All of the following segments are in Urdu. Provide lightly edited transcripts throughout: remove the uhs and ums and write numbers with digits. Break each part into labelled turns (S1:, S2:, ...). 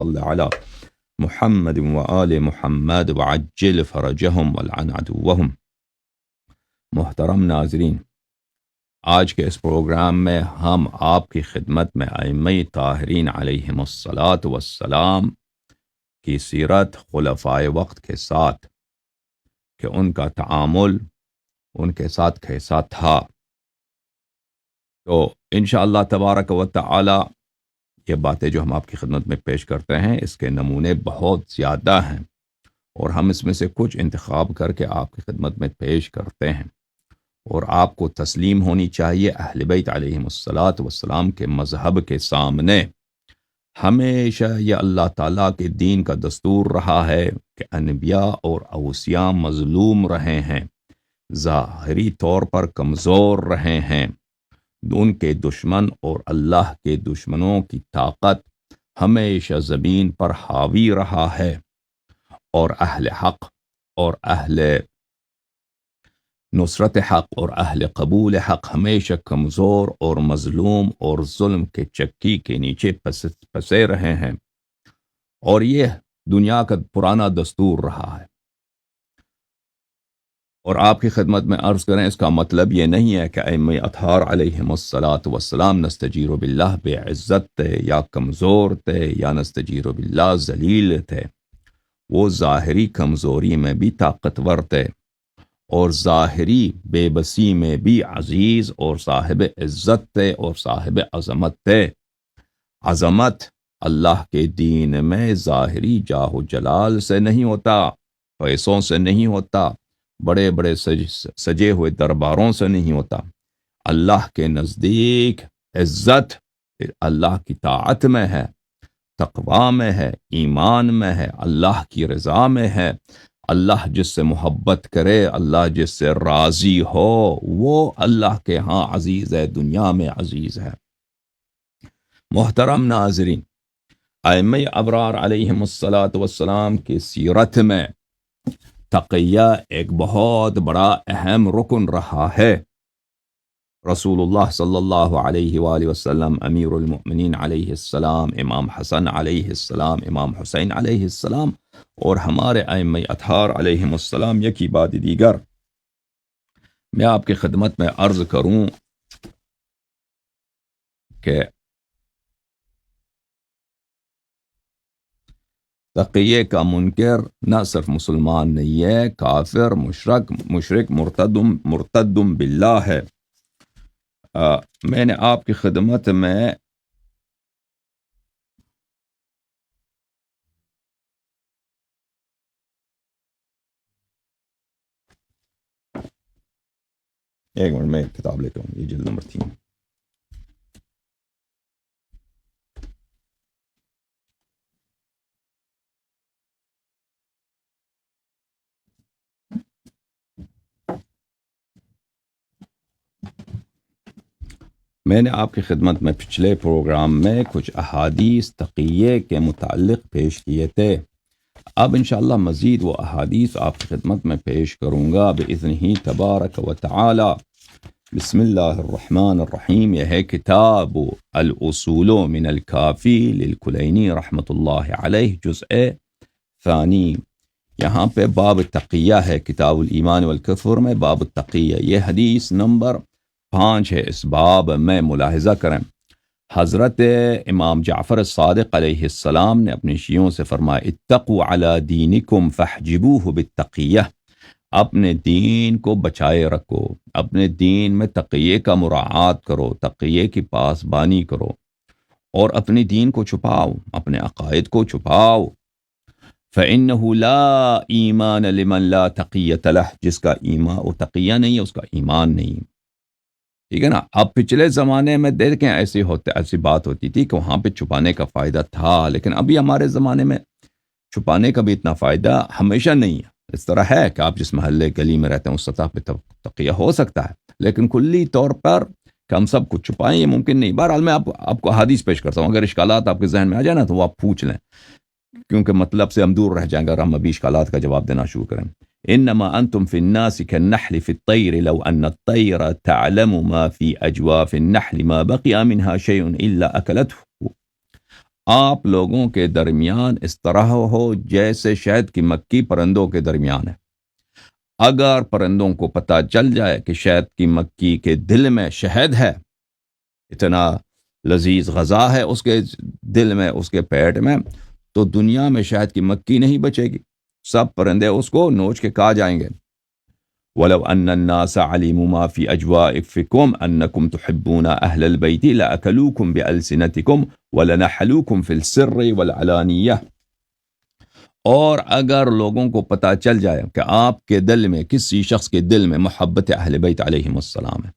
S1: صل على محمد وآل محمد وعجل فرجهم ولعن عدوهم۔ محترم ناظرین، آج کے اس پروگرام میں ہم آپ کی خدمت میں ائمہ طاہرین علیہم الصلاۃ والسلام کی سیرت خلفائے وقت کے ساتھ کہ ان کا تعامل ان کے ساتھ کیسا تھا، تو انشاءاللہ تبارک و تعالی یہ باتیں جو ہم آپ کی خدمت میں پیش کرتے ہیں اس کے نمونے بہت زیادہ ہیں، اور ہم اس میں سے کچھ انتخاب کر کے آپ کی خدمت میں پیش کرتے ہیں، اور آپ کو تسلیم ہونی چاہیے اہل بیت علیہم الصلاۃ والسلام کے مذہب کے سامنے۔ ہمیشہ یہ اللہ تعالیٰ کے دین کا دستور رہا ہے کہ انبیاء اور اوصیاء مظلوم رہے ہیں، ظاہری طور پر کمزور رہے ہیں، ان کے دشمن اور اللہ کے دشمنوں کی طاقت ہمیشہ زمین پر حاوی رہا ہے، اور اہل حق اور اہل نصرت حق اور اہل قبول حق ہمیشہ کمزور اور مظلوم اور ظلم کے چکی کے نیچے پسے رہے ہیں، اور یہ دنیا کا پرانا دستور رہا ہے۔ اور آپ کی خدمت میں عرض کریں، اس کا مطلب یہ نہیں ہے کہ ائمہ اطہار علیہم الصلاۃ والسلام نستجیر باللہ بے عزت تھے یا کمزور تھے یا نستجیر باللہ ذلیل تھے، وہ ظاہری کمزوری میں بھی طاقتور تھے، اور ظاہری بے بسی میں بھی عزیز اور صاحب عزت تھے اور صاحب عظمت تھے۔ عظمت اللہ کے دین میں ظاہری جاہ و جلال سے نہیں ہوتا، پیسوں سے نہیں ہوتا، بڑے بڑے سجے ہوئے درباروں سے نہیں ہوتا۔ اللہ کے نزدیک عزت اللہ کی طاعت میں ہے، تقوی میں ہے، ایمان میں ہے، اللہ کی رضا میں ہے۔ اللہ جس سے محبت کرے، اللہ جس سے راضی ہو، وہ اللہ کے ہاں عزیز ہے، دنیا میں عزیز ہے۔ محترم ناظرین، ائمہ ابرار علیہم الصلاۃ والسلام کی سیرت میں تقیہ ایک بہت بڑا اہم رکن رہا ہے۔ رسول اللہ صلی اللہ علیہ وآلہ وسلم، امیر المؤمنین علیہ السلام، امام حسن علیہ السلام، امام حسین علیہ السلام، اور ہمارے ائمہ اطہار علیہم السلام، یکی بعد دیگر میں آپ کی خدمت میں عرض کروں کہ تقیہ کا منکر نہ صرف مسلمان نہیں ہے، کافر، مشرک، مرتد باللہ ہے۔ میں نے آپ کی خدمت میں ایک منٹ میں کتاب لیتا ہوں، یہ جلد نمبر 3۔ میں نے آپ کی خدمت میں پچھلے پروگرام میں کچھ احادیث تقیہ کے متعلق پیش کیے تھے۔ اب انشاءاللہ مزید وہ احادیث آپ کی خدمت میں پیش کروں گا بإذنہ تبارک و تعالی۔ بسم اللہ الرحمن الرحیم۔ یہ ہے کتاب الاصول من الکافی للکلینی رحمۃ اللہ علیہ، جزء ثانی۔ یہاں پہ باب تقیہ ہے، کتاب الایمان والکفر میں باب تقیہ، یہ حدیث نمبر 5 ہے۔ اس باب میں ملاحظہ کریں، حضرت امام جعفر الصادق علیہ السلام نے اپنے شیعوں سے فرمایا، اتقوا علی دینکم فاحجبوہ بالتقیہ، اپنے دین کو بچائے رکھو، اپنے دین میں تقیہ کا مراعات کرو، تقیہ کی پاسبانی کرو، اور اپنے دین کو چھپاؤ، اپنے عقائد کو چھپاؤ۔ فإنہ لا ایمان لمن لا تقیۃ لہ، جس کا ایمان وہ تقیہ نہیں ہے اس کا ایمان نہیں، ٹھیک ہے نا۔ اب پچھلے زمانے میں دیکھیں ایسی بات ہوتی تھی کہ وہاں پہ چھپانے کا فائدہ تھا، لیکن ابھی ہمارے زمانے میں چھپانے کا بھی اتنا فائدہ ہمیشہ نہیں ہے۔ اس طرح ہے کہ آپ جس محلے گلی میں رہتے ہیں اس سطح پہ تقیہ ہو سکتا ہے، لیکن کلی طور پر کہ ہم سب کچھ چھپائیں یہ ممکن نہیں۔ بہرحال میں آپ کو حدیث پیش کرتا ہوں، اگر اشکالات آپ کے ذہن میں آ جائے نا تو وہ آپ پوچھ لیں، کیونکہ مطلب سے ہم دور رہ جائیں گے اگر ہم ابھی اشکالات کا جواب دینا شروع کریں۔ انما انتم في الناس كالنحل في الطير لو ان الطير تعلم ما في اجواف النحل ما بقي منها شيء الا اكلته۔ آپ لوگوں کے درمیان اس طرح ہو جیسے شہد کی مکھی پرندوں کے درمیان ہے۔ اگر پرندوں کو پتہ چل جائے کہ شہد کی مکھی کے دل میں شہد ہے، اتنا لذیذ غذا ہے اس کے دل میں، اس کے پیٹ میں، تو دنیا میں شہد کی مکھی نہیں بچے گی، سب پرندے اس کو نوچ کے کھا جائیں گے۔ وَلَوْ أَنَّ النَّاسَ عَلِمُوا مَا فِي أَجْوَائِكُمْ أَنَّكُمْ تُحِبُّونَ أَهْلَ الْبَيْتِ لَأَكَلُوكُمْ بِأَلْسِنَتِكُمْ وَلَنَحَلُوكُمْ فِي السِّرِّ وَالْعَلَانِيَةِ، اور اگر لوگوں کو پتہ چل جائے کہ آپ کے دل میں، کسی شخص کے دل میں محبت اہل بیت علیہم السلام ہے،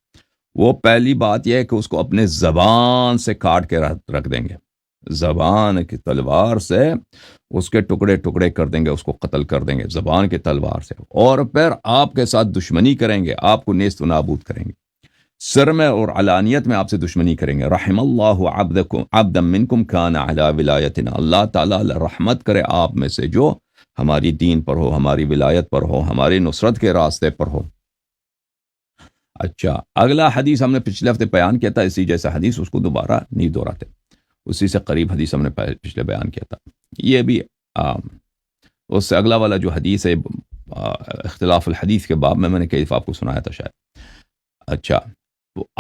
S1: وہ پہلی بات یہ ہے کہ اس کو اپنے زبان سے کاٹ کے رکھ دیں گے، زبان کی تلوار سے اس کے ٹکڑے ٹکڑے کر دیں گے، اس کو قتل کر دیں گے زبان کی تلوار سے، اور پھر آپ کے ساتھ دشمنی کریں گے، آپ کو نیست و نابود کریں گے، سر میں اور علانیت میں آپ سے دشمنی کریں گے۔ رحم اللہ عبدا منکم کان علی ولایتنا، اللہ تعالیٰ رحمت کرے آپ میں سے جو ہماری دین پر ہو، ہماری ولایت پر ہو، ہماری نصرت کے راستے پر ہو۔ اچھا، اگلا حدیث ہم نے پچھلے ہفتے بیان کیا تھا، اسی جیسا حدیث، اس کو دوبارہ نہیں دہراتے، اسی سے قریب حدیث ہم نے پچھلے بیان کیا تھا۔ یہ بھی اس سے اگلا والا جو حدیث ہے اختلاف الحدیث کے باب میں نے کئی دفعہ آپ کو سنایا تھا شاید۔ اچھا،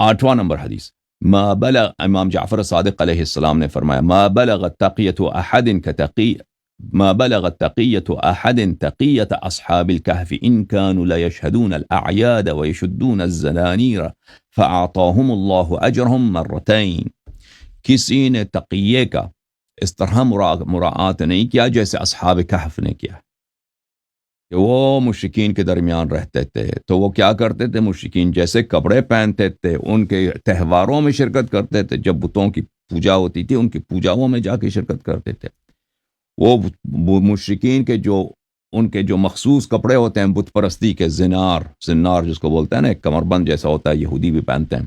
S1: 8واں نمبر حدیث، ما بلغ، امام جعفر صادق علیہ السلام نے فرمایا، ما بلغت تقیت احد کتقی ما بلغت تقیت احد تقیت اصحاب الكهف ان كانوا ليشهدون الاعياد ويشدون الزنانير فاعطاهم الله اجرهم مرتين، کسی نے تقیے کا اس طرح مراعات نہیں کیا جیسے اصحاب کہف نے کیا، کہ وہ مشرکین کے درمیان رہتے تھے تو وہ کیا کرتے تھے، مشرکین جیسے کپڑے پہنتے تھے، ان کے تہواروں میں شرکت کرتے تھے، جب بتوں کی پوجا ہوتی تھی ان کی پوجاؤں میں جا کے شرکت کرتے تھے، وہ مشرکین کے جو ان کے جو مخصوص کپڑے ہوتے ہیں بت پرستی کے، زنار جس کو بولتے ہیں نا، ایک کمر بند جیسا ہوتا ہے، یہودی بھی پہنتے ہیں،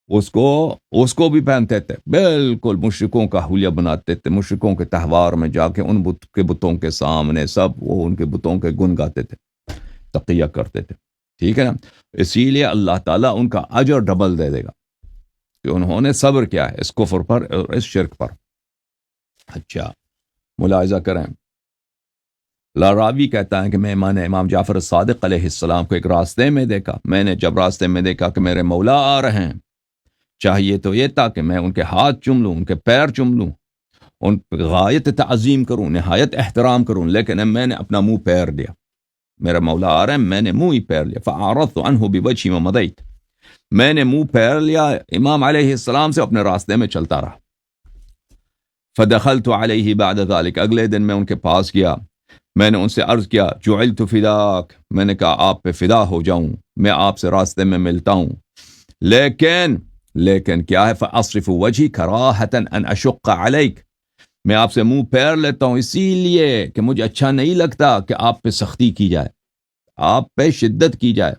S1: اس کو بھی پہنتے تھے، بالکل مشرکوں کا حلیہ بناتے تھے، مشرکوں کے تہوار میں جا کے ان بتوں کے سامنے سب وہ ان کے بتوں کے گن گاتے تھے، تقیہ کرتے تھے، ٹھیک ہے نا۔ اسی لیے اللہ تعالیٰ ان کا اجر ڈبل دے دے گا کہ انہوں نے صبر کیا ہے اس کفر پر اور اس شرک پر۔ اچھا، ملاحظہ کریں، لاراوی کہتا ہے کہ میں امام جعفر صادق علیہ السلام کو ایک راستے میں دیکھا، میں نے جب راستے میں دیکھا کہ میرے مولا آ رہے ہیں، چاہیے تو یہ تھا کہ میں ان کے ہاتھ چوم لوں، ان کے پیر چوم لوں، ان پہ غایت تعظیم کروں، نہایت احترام کروں، لیکن میں نے اپنا منہ پیر لیا، میرا مولا آ رہا ہے، میں نے منہ ہی پیر لیا، فَأَعْرَضْتُ عَنْهُ بِوَجْهِي وَمَضَيْتُ، میں نے منہ پیر لیا امام علیہ السلام سے، اپنے راستے میں چلتا رہا۔ فَدَخَلْتُ عَلَيْهِ بَعْدَ ذَلِكَ، اگلے دن میں ان کے پاس گیا، میں نے ان سے عرض کیا، جُعِلْتُ فِدَاكَ، میں نے کہا آپ پہ فدا ہو جاؤں، میں آپ سے راستے میں ملتا ہوں، لیکن کیا ہے، فَأَصْرِفُ وَجْهِي كَرَاهَةً أَنْ أَشُقَّ عَلَيْكَ، میں آپ سے منہ پیر لیتا ہوں اسی لیے کہ مجھے اچھا نہیں لگتا کہ آپ پہ سختی کی جائے، آپ پہ شدت کی جائے،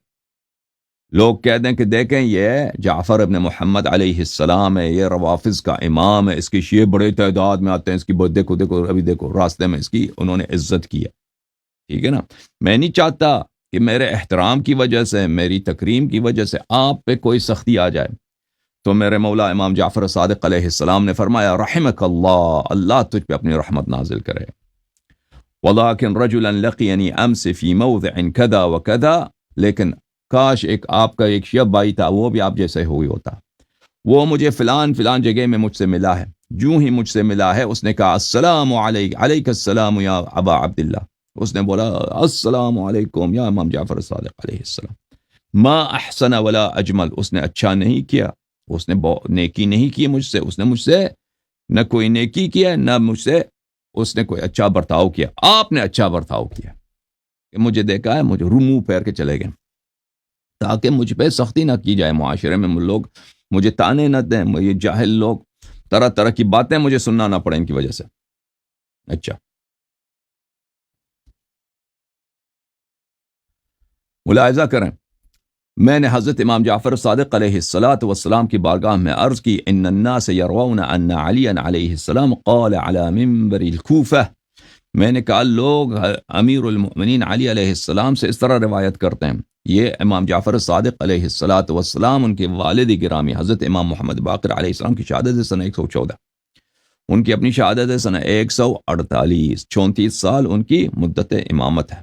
S1: لوگ کہہ دیں کہ دیکھیں یہ جعفر ابن محمد علیہ السلام ہے، یہ روافظ کا امام ہے، اس کی شیعہ بڑے تعداد میں آتے ہیں، اس کی دیکھو ابھی دیکھو راستے میں اس کی انہوں نے عزت کیا، ٹھیک ہے نا۔ میں نہیں چاہتا کہ میرے احترام کی وجہ سے، میری تکریم کی وجہ سے آپ پہ کوئی سختی آ جائے۔ تو میرے مولا امام جعفر صادق علیہ السلام نے فرمایا، رحمک اللہ، اللہ تجھ پہ اپنی رحمت نازل کرے، وَلَٰكِنْ رَجُلًا لَقِيَنِي أَمْسِ فِي مَوْضِعٍ كَذَا وَكَذَا، لیکن کاش آپ کا ایک شیعہ بھائی تھا، وہ بھی آپ جیسے ہوئی ہوتا، وہ مجھے فلان جگہ میں مجھ سے ملا ہے، جو ہی مجھ سے ملا ہے اس نے کہا، السلام علیک السلام یا ابا عبداللہ، اس نے بولا السلام علیکم یا امام جعفر صادق علیہ السلام، ما احسن ولا اجمل، اس نے اچھا نہیں کیا، اس نے نیکی نہیں کی مجھ سے، اس نے مجھ سے نہ کوئی نیکی کیا، نہ مجھ سے اس نے کوئی اچھا برتاؤ کیا، آپ نے اچھا برتاؤ کیا کہ مجھے دیکھا ہے، مجھے منہ پیر کے چلے گئے، تاکہ مجھ پہ سختی نہ کی جائے، معاشرے میں لوگ مجھے تانے نہ دیں، یہ جاہل لوگ طرح طرح کی باتیں مجھے سننا نہ پڑیں ان کی وجہ سے۔ اچھا، ملاحظہ کریں، میں نے حضرت امام جعفر صادق علیہ السلام کی بارگاہ میں عرض کی، ان الناس يرون ان علی علیہ السلام قال على منبر الکوفہ، میں نے کہا لوگ امیر المؤمنین علی علیہ السلام سے اس طرح روایت کرتے ہیں، یہ امام جعفر صادق علیہ السلام ان کے والد گرامی حضرت امام محمد باقر علیہ السلام کی شہادت سنہ 114، ان کی اپنی شہادت ہے سنہ 148، 34 سال ان کی مدت امامت ہے۔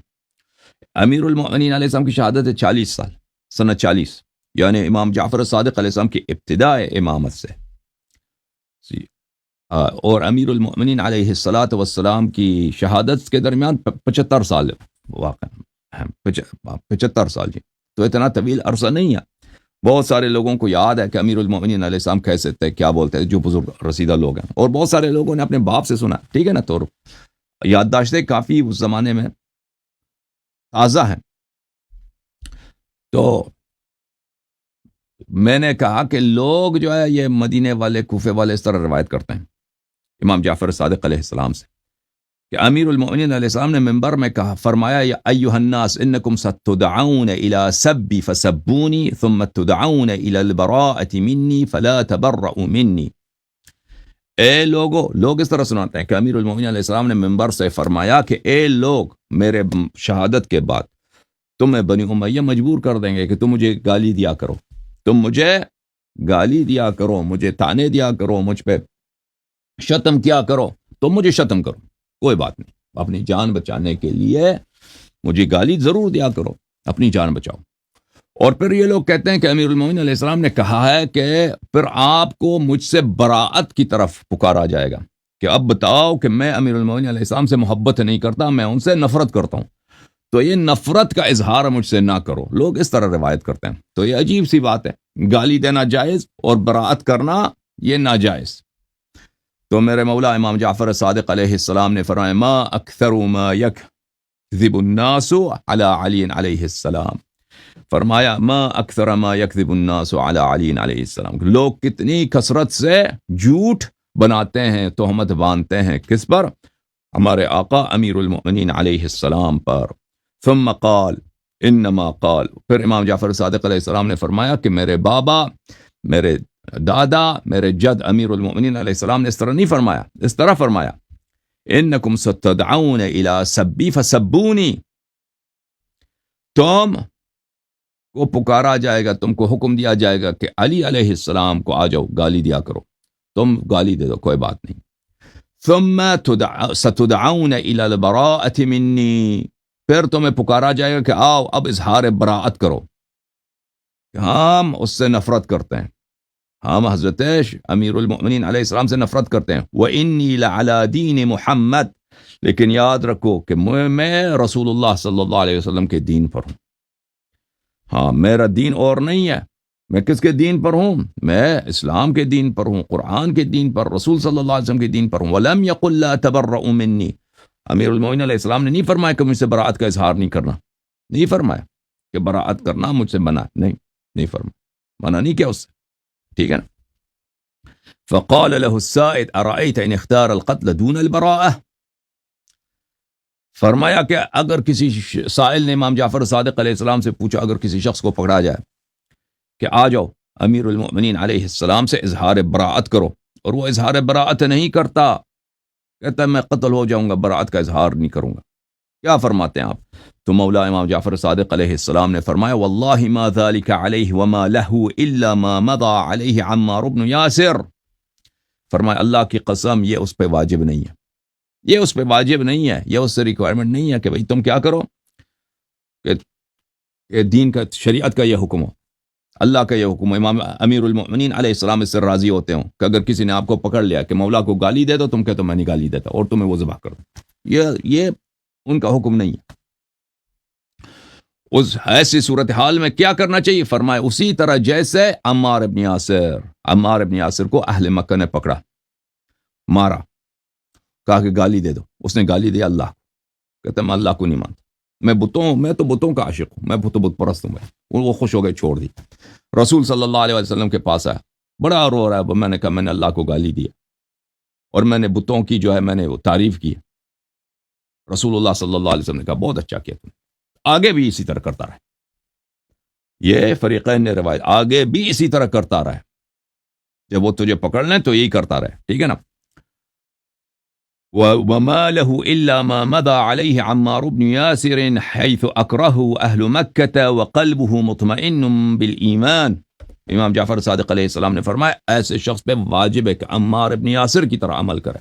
S1: امیر المؤمنین علیہ السلام کی شہادت ہے 40 سال، سنہ 40، یعنی امام جعفر صادق علیہ السلام کی ابتداء امامت سے۔ اور امیر المؤمنین علیہ الصلاۃ والسلام کی شہادت کے درمیان 75 سال واقع ہے، 75 سال جی، تو اتنا طویل عرصہ نہیں ہے۔ بہت سارے لوگوں کو یاد ہے کہ امیر المؤمنین علیہ السلام کیسے تھے، کیا بولتے ہیں، جو بزرگ رسیدہ لوگ ہیں، اور بہت سارے لوگوں نے اپنے باپ سے سنا، ٹھیک ہے نا، تو یادداشتیں کافی اس زمانے میں تازہ ہیں۔ تو میں نے کہا کہ لوگ جو ہے یہ مدینے والے، کوفے والے اس طرح روایت کرتے ہیں امام جعفر صادق علیہ السلام سے کہ امیر المؤمنین علیہ السلام نے منبر میں کہا، فرمایا یا ایھا الناس انکم ستدعون الی سبی فسبونی ثم تدعون الی البراءۃ منی فلا تبرؤوا منی۔ اے لوگو، لوگ اس طرح سناتے ہیں کہ امیر المؤمنین علیہ السلام نے منبر سے فرمایا کہ اے لوگ، میرے شہادت کے بعد تمہیں بنی امیہ مجبور کر دیں گے کہ تم مجھے گالی دیا کرو، تم مجھے گالی دیا کرو، مجھے تانے دیا کرو، مجھ پہ شتم کیا کرو، تم مجھے شتم کرو، کوئی بات نہیں، اپنی جان بچانے کے لیے مجھے گالی ضرور دیا کرو، اپنی جان بچاؤ۔ اور پھر یہ لوگ کہتے ہیں کہ امیر المومنین علیہ السلام نے کہا ہے کہ پھر آپ کو مجھ سے براءت کی طرف پکارا جائے گا کہ اب بتاؤ کہ میں امیر المومنین علیہ السلام سے محبت نہیں کرتا، میں ان سے نفرت کرتا ہوں، تو یہ نفرت کا اظہار مجھ سے نہ کرو۔ لوگ اس طرح روایت کرتے ہیں، تو یہ عجیب سی بات ہے، گالی دینا جائز اور براءت کرنا یہ ناجائز۔ تو میرے مولا امام جعفر صادق علیہ السلام نے فرمایا ما اکثر ما یکذب الناس علی علی علیہ السلام، فرمایا ما اکثر ما یکذب الناس علی علی علیہ السلام، لوگ کتنی کثرت سے جھوٹ بناتے ہیں، تہمت باندھتے ہیں، کس پر؟ ہمارے آقا امیر المؤمنین علیہ السلام پر۔ ثم قال انما قال، پھر امام جعفر صادق علیہ السلام نے فرمایا کہ میرے بابا، میرے دادا، میرے جد امیر المؤمنین علیہ السلام نے اس طرح نہیں فرمایا، اس طرح فرمایا انکم ستدعون الی سبی فسبونی، تم کو پکارا جائے گا، تم کو حکم دیا جائے گا کہ علی علیہ السلام کو آ جاؤ گالی دیا کرو، تم گالی دے دو، کوئی بات نہیں۔ ثم ستدعون الی البراءۃ منی، پھر تمہیں پکارا جائے گا کہ آؤ اب اظہار براءت کرو کہ ہم اس سے نفرت کرتے ہیں، ہم حضرت امیر المؤمنین علیہ السلام سے نفرت کرتے ہیں۔ وَإِنِّي لَعَلَى دِينِ محمد، لیکن یاد رکھو کہ میں رسول اللہ صلی اللہ علیہ وسلم کے دین پر ہوں، ہاں میرا دین اور نہیں ہے، میں کس کے دین پر ہوں؟ میں اسلام کے دین پر ہوں، قرآن کے دین پر، رسول صلی اللہ علیہ وسلم کے دین پر ہوں۔ وَلَمْ يَقُلْ لَا تَبَرَّؤُوا مِنِّي، امیر المؤمنین علیہ السلام نے نہیں فرمایا کہ مجھ سے براءت کا اظہار نہیں کرنا، نہیں فرمایا کہ براءت کرنا مجھ سے منع، نہیں فرمایا، منع نہیں کیا اس سے، ٹھیک ہے نا۔ فقال له السائد ارأيت ان اختار القتل دون البراءة، فرمایا کہ اگر کسی سائل نے امام جعفر صادق علیہ السلام سے پوچھا، اگر کسی شخص کو پکڑا جائے کہ آ جاؤ امیر المؤمنین علیہ السلام سے اظہار براءت کرو، اور وہ اظہار براءت نہیں کرتا، کہتا ہے میں قتل ہو جاؤں گا، براءت کا اظہار نہیں کروں گا، کیا فرماتے ہیں آپ؟ تو مولا امام جعفر صادق علیہ السلام نے فرمایا واللہ ما ذلك علیہ وما له الا ما مضى علیہ عمار بن یاسر، فرمایا اللہ کی قسم یہ اس پہ واجب نہیں ہے، یہ اس پہ واجب نہیں ہے، یہ اس سے ریکوائرمنٹ نہیں ہے کہ بھئی تم کیا کرو کہ دین کا، شریعت کا یہ حکم ہو، اللہ کا یہ حکم ہو، امام امیر المؤمنین علیہ السلام اس سے راضی ہوتے ہوں کہ اگر کسی نے آپ کو پکڑ لیا کہ مولا کو گالی دے دو، تم کہتے ہو میں نہیں گالی دیتا، اور تمہیں وہ ذبح کر دو، یہ ان کا حکم نہیں ہے۔ اس ایسی صورتحال میں کیا کرنا چاہیے؟ فرمائے اسی طرح جیسے عمار ابن یاسر کو اہل مکہ نے پکڑا، مارا، کہا کہ گالی دے دو، اس نے گالی دیا اللہ کو، کہتا میں اللہ کو نہیں مانتا، میں تو بتوں کا عاشق ہوں، میں بت پرست ہوں، وہ خوش ہو گئے، چھوڑ دی۔ رسول صلی اللہ علیہ وسلم کے پاس آیا، بڑا رو رہا ہے، میں نے کہا میں نے اللہ کو گالی دیا اور میں نے بتوں کی جو ہے میں نے وہ تعریف کی۔ رسول اللہ صلی اللہ علیہ وسلم نے کہا بہت اچھا کیا تم، آگے بھی اسی طرح کرتا رہے، یہ فریقین نے روایت، آگے بھی اسی طرح کرتا رہے، جب وہ تجھے پکڑ لیں تو یہی کرتا رہے، ٹھیک ہے نا۔ وَمَا لَهُ إِلَّا مَا مَضَى عَلَيْهِ عَمَّارُ بْنُ يَاسِرٍ حَيْثُ أَكْرَهُ أَهْلُ مَكَّةَ وَقَلْبُهُ مُطْمَئِنٌ بِالْإِيمَانِ، امام جعفر صادق علیہ السلام نے فرمایا ایسے شخص پہ واجب ہے کہ عمار ابن یاسر کی طرح عمل کرے.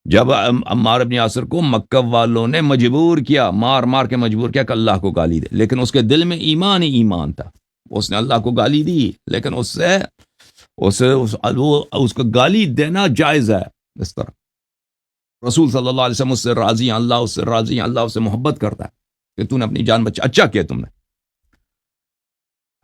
S1: جب عمار ابن یاسر کو مکہ والوں نے مجبور کیا، مار مار کے مجبور کیا کہ اللہ کو گالی دے، لیکن اس کے دل میں ایمان ہی ایمان تھا. اس نے اللہ کو گالی دی، لیکن اس کو گالی دینا جائز ہے. اس طرح رسول صلی اللہ علیہ وسلم اس سے راضی ہیں، اللہ اس سے راضی ہیں، اللہ اس سے محبت کرتا ہے کہ تو نے اپنی جان بچا، اچھا کیا تم نے.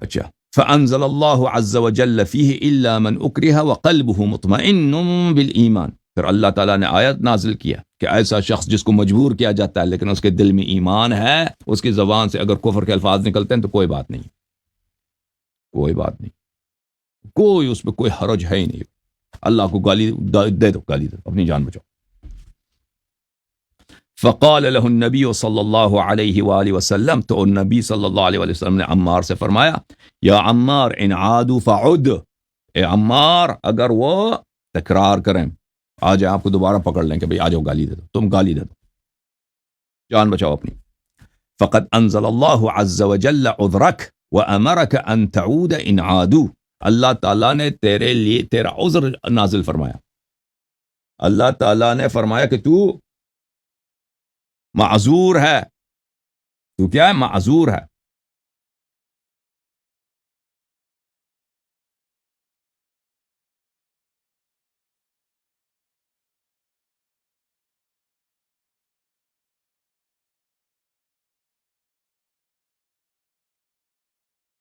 S1: اچھا فانزل اللہ عز وجل فیہ الا من اکرہ وقلبہ مطمئن بالایمان. پھر اللہ تعالیٰ نے آیت نازل کیا کہ ایسا شخص جس کو مجبور کیا جاتا ہے لیکن اس کے دل میں ایمان ہے، اس کی زبان سے اگر کفر کے الفاظ نکلتے ہیں تو کوئی بات نہیں، کوئی بات نہیں، کوئی اس پہ کوئی حرج ہے ہی نہیں. اللہ کو گالی دے دو، گالی دے دو، اپنی جان بچاؤ. فقال له النبی صلی اللہ علیہ وآلہ وسلم، تو نبی صلی اللہ علیہ وآلہ وسلم نے عمار سے فرمایا یا عمار ان عادوا فعد، اے عمار اگر وہ تکرار کریں آ جائے آپ کو دوبارہ پکڑ لیں کہ بھئی آ جاؤ گالی دے دو، تم گالی دے دو، جان بچاؤ اپنی. فقد انزل اللہ عز وجل عذرک وامرک ان تعود ان عادوا، اللہ تعالیٰ نے تیرے لیے تیرا عذر نازل فرمایا. اللہ تعالیٰ نے فرمایا کہ تو معذور ہے، تو کیا ہے؟ معذور ہے.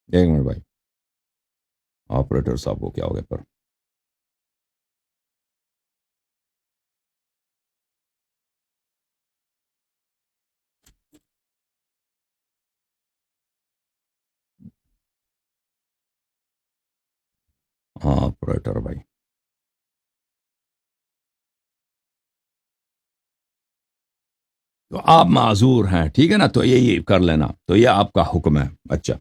S1: ایک منٹ بھائی، آپریٹر صاحب کو کیا ہو گیا پر ہاں آپریٹر بھائی. تو آپ معذور ہیں، ٹھیک ہے نا، تو یہی کر لینا، تو یہ آپ کا حکم ہے. اچھا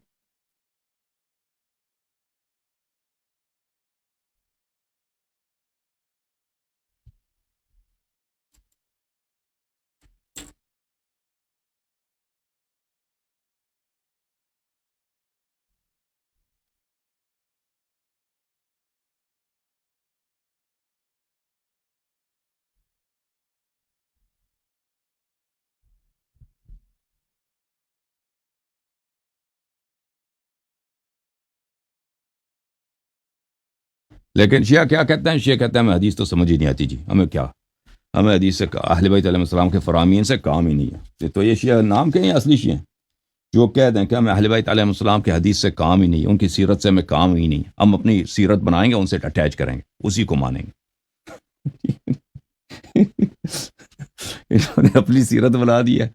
S1: لیکن شیعہ کیا کہتے ہیں؟ شیعہ کہتے ہیں ہمیں حدیث تو سمجھ ہی نہیں آتی جی، ہمیں کیا، ہمیں حدیث سے اہل بیت علیہ السلام کے فرامین سے کام ہی نہیں ہے. تو یہ شیعہ نام کے ہیں یا اصلی شیعہ ہیں جو کہہ دیں کہ ہمیں اہل بیت علیہ السلام کے حدیث سے کام ہی نہیں ہے، ان کی سیرت سے ہمیں کام ہی نہیں ہے، ہم اپنی سیرت بنائیں گے، ان سے اٹیچ کریں گے، اسی کو مانیں گے. انہوں نے اپنی سیرت بنا دی ہے،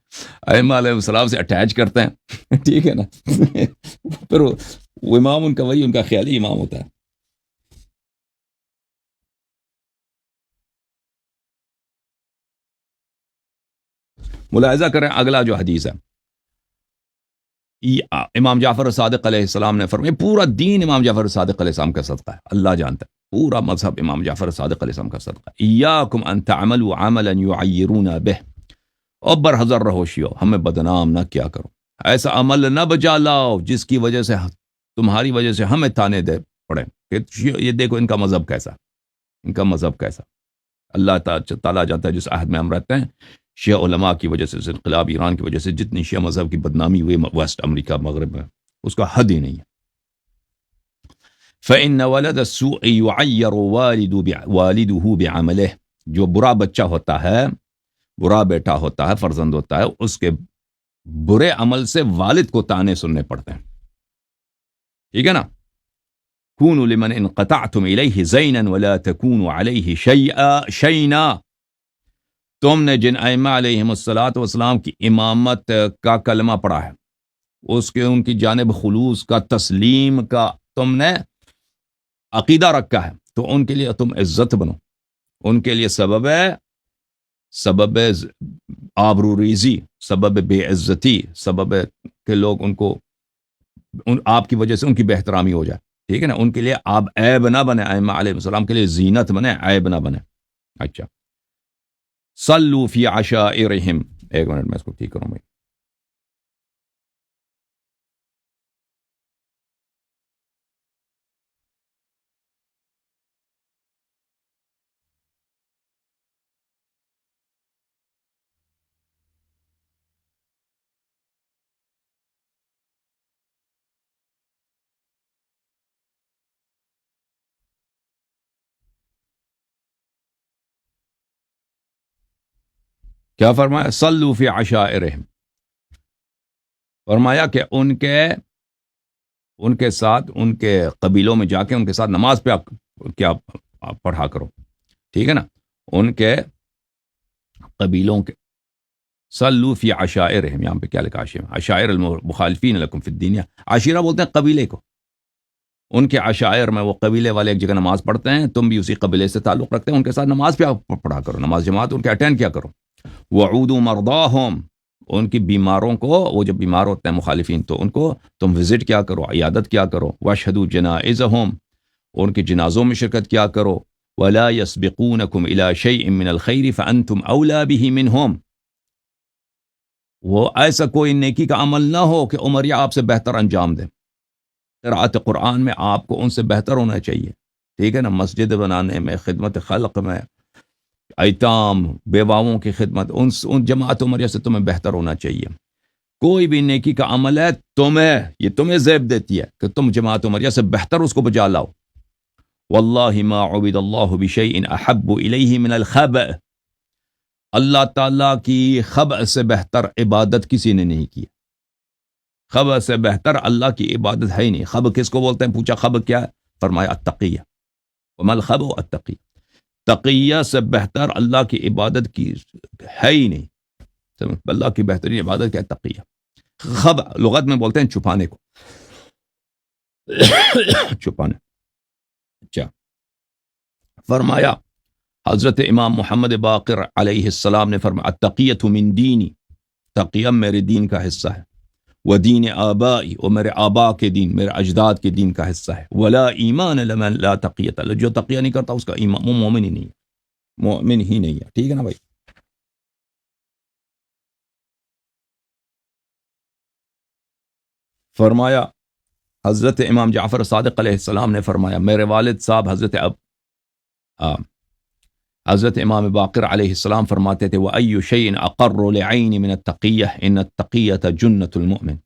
S1: ائمہ علیہ السلام سے اٹیچ کرتے ہیں. ٹھیک ہے نا. پھر وہ امام ان کا وہی ان کا خیالی امام ہوتا ہے. ملاحظہ کریں اگلا جو حدیث ہے، امام جعفر صادق علیہ السلام نے فرمایا پورا دین امام جعفر صادق علیہ السلام کا صدقہ ہے، اللہ جانتا ہے، پورا مذہب امام جعفر صادق علیہ السلام کا صدقہ ہے. ایاکم ان تعملوا عملا یعیرون به، اور برحذر رہو شیو، ہمیں بدنام نہ کیا کرو، ایسا عمل نہ بجا لاؤ جس کی وجہ سے تمہاری وجہ سے ہمیں تانے دے پڑے کہ یہ دیکھو ان کا مذہب کیسا، ان کا مذہب کیسا. اللہ تعالیٰ جانتا ہے جس عہد میں ہم رہتے ہیں، شیعہ علماء کی وجہ سے، انقلاب ایران کی وجہ سے جتنی شیعہ مذہب کی بدنامی ہوئی ویسٹ امریکہ مغرب میں، اس کا حد ہی نہیں ہے. فَإِنَّ وَلَدَ السُّوءِ يُعَيَّرُ وَالِدُهُ بِعَمَلِهِ، جو برا بچہ ہوتا ہے، برا بیٹا ہوتا ہے، فرزند ہوتا ہے، اس کے برے عمل سے والد کو تانے سننے پڑتے ہیں. ٹھیک ہے نا. كونوا لمن انقطعتم إليه زينا ولا تكونوا عليه شيئا. تم نے جن ائمہ علیہم الصلاۃ والسلام کی امامت کا کلمہ پڑھا ہے، اس کے ان کی جانب خلوص کا، تسلیم کا تم نے عقیدہ رکھا ہے، تو ان کے لیے تم عزت بنو، ان کے لیے سبب آبرو ریزی، سبب بے عزتی، سبب کہ لوگ ان کو آپ کی وجہ سے ان کی بے احترامی ہو جائے. ٹھیک ہے نا. ان کے لیے آپ عیب نہ بنے، ائمہ علیہ السلام کے لیے زینت بنے، عیب نہ بنے. اچھا صلو فی عشائرہم، ایک منٹ میں اس کو ٹھیک کروں بھائی. کیا فرمایا؟ صلوا فی عشائرہم، فرمایا کہ ان کے ساتھ، ان کے قبیلوں میں جا کے ان کے ساتھ نماز پہ کیا پڑھا کرو، ٹھیک ہے نا، ان کے قبیلوں کے صلوا فی عشائرہم، یہاں پہ کیا لکھا عشائر المخالفین لکم فی الدین، عشیرہ بولتے ہیں قبیلے کو، ان کے عشائر میں وہ قبیلے والے ایک جگہ نماز پڑھتے ہیں، تم بھی اسی قبیلے سے تعلق رکھتے ہیں، ان کے ساتھ نماز پہ پڑھا کرو، نماز جماعت ان کے اٹینڈ کیا کرو، وعودوا مرضاہم، ان کی بیماروں کو، وہ جب بیمار ہوتے ہیں مخالفین تو ان کو تم وزٹ کیا کرو، عیادت کیا کرو، واشہدوا جنائزہم، ان کے جنازوں میں شرکت کیا کرو، ولا يسبقونکم الی شیء من الخیر فانتم اولی بہ منہم، وہ ایسا کوئی نیکی کا عمل نہ ہو کہ عمر آپ سے بہتر انجام دے، قرأت قرآن میں آپ کو ان سے بہتر ہونا چاہیے، ٹھیک ہے نا، مسجد بنانے میں، خدمت خلق میں، ایتام بیواؤں کی خدمت، ان جماعت عمریہ سے تمہیں بہتر ہونا چاہیے، کوئی بھی نیکی کا عمل ہے تمہیں زیب دیتی ہے کہ تم جماعت عمریہ سے بہتر اس کو بجا لاؤ، واللہ ما عبد اللہ بشیء احب الیہ من الخبء، اللہ تعالیٰ کی خبء سے بہتر عبادت کسی نے نہیں کی، خبء سے بہتر اللہ کی عبادت ہے ہی نہیں، خبء کس کو بولتے ہیں؟ پوچھا خبء کیا ہے؟ فرمایا التقیہ، وما الخبء التقیہ، تقیہ سے بہتر اللہ کی عبادت کی ہے ہی نہیں، اللہ کی بہترین عبادت کیا ہے؟ تقیہ، خبء لغت میں بولتے ہیں چھپانے کو، چھپانے، اچھا، فرمایا حضرت امام محمد باقر علیہ السلام نے فرمایا التقیۃ من دینی، تقیہ میرے دین کا حصہ ہے، و دین آبائی، اور میرے آبا کے دین، میرے اجداد کے دین کا حصہ ہے، ولا ایمان لمن لا تقیۃ له، جو تقیہ نہیں کرتا اس کا ایمان، وہ مومن ہی نہیں ہے، مومن ہی نہیں ہے، ٹھیک ہے نا بھائی۔ فرمایا حضرت امام جعفر صادق علیہ السلام نے فرمایا، میرے والد صاحب حضرت امام باقر علیہ السلام فرماتے تھے وَأَيُّ شَيْءٍ أَقَرُّ لِعَيْنِ مِنَ التَّقِيَّةِ إِنَّ التَّقِيَّةَ جُنَّةُ الْمُؤْمِنِ،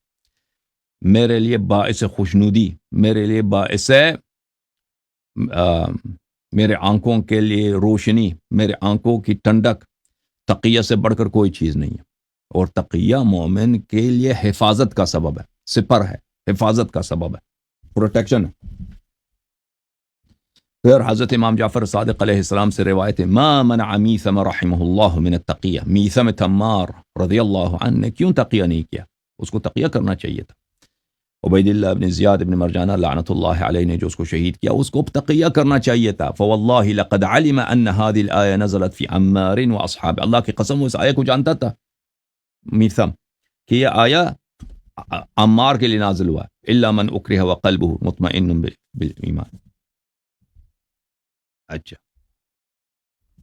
S1: میرے لیے باعث خوشنودی، میرے لیے باعث میرے آنکھوں کے لیے روشنی، میرے آنکھوں کی ٹھنڈک تقیہ سے بڑھ کر کوئی چیز نہیں ہے، اور تقیہ مومن کے لیے حفاظت کا سبب ہے، سپر ہے، حفاظت کا سبب ہے، پروٹیکشن ہے۔ پھر حضرت امام جعفر صادق علیہ السلام سے روایت ہے ما منع میثم رحمہ اللہ من التقیہ، میثم تمار رضی اللہ عنہ نے کیوں تقیہ نہیں کیا؟ اس کو تقیہ کرنا چاہیے تھا۔ عبید اللہ بن زیاد بن مرجانہ لعنت اللہ علیہ نے جو اس کو شہید کیا، اس کو تقیہ کرنا چاہیے تھا۔ فواللہ لقد علم ان هذه الآیہ نزلت فی عمار واصحاب، اللہ کی قسم وہ اس آیہ کو جانتا تھا میثم کہ یہ آیہ عمار کے لیے نازل ہوا، الا من اکرہ وقلبہ مطمئن بالایمان۔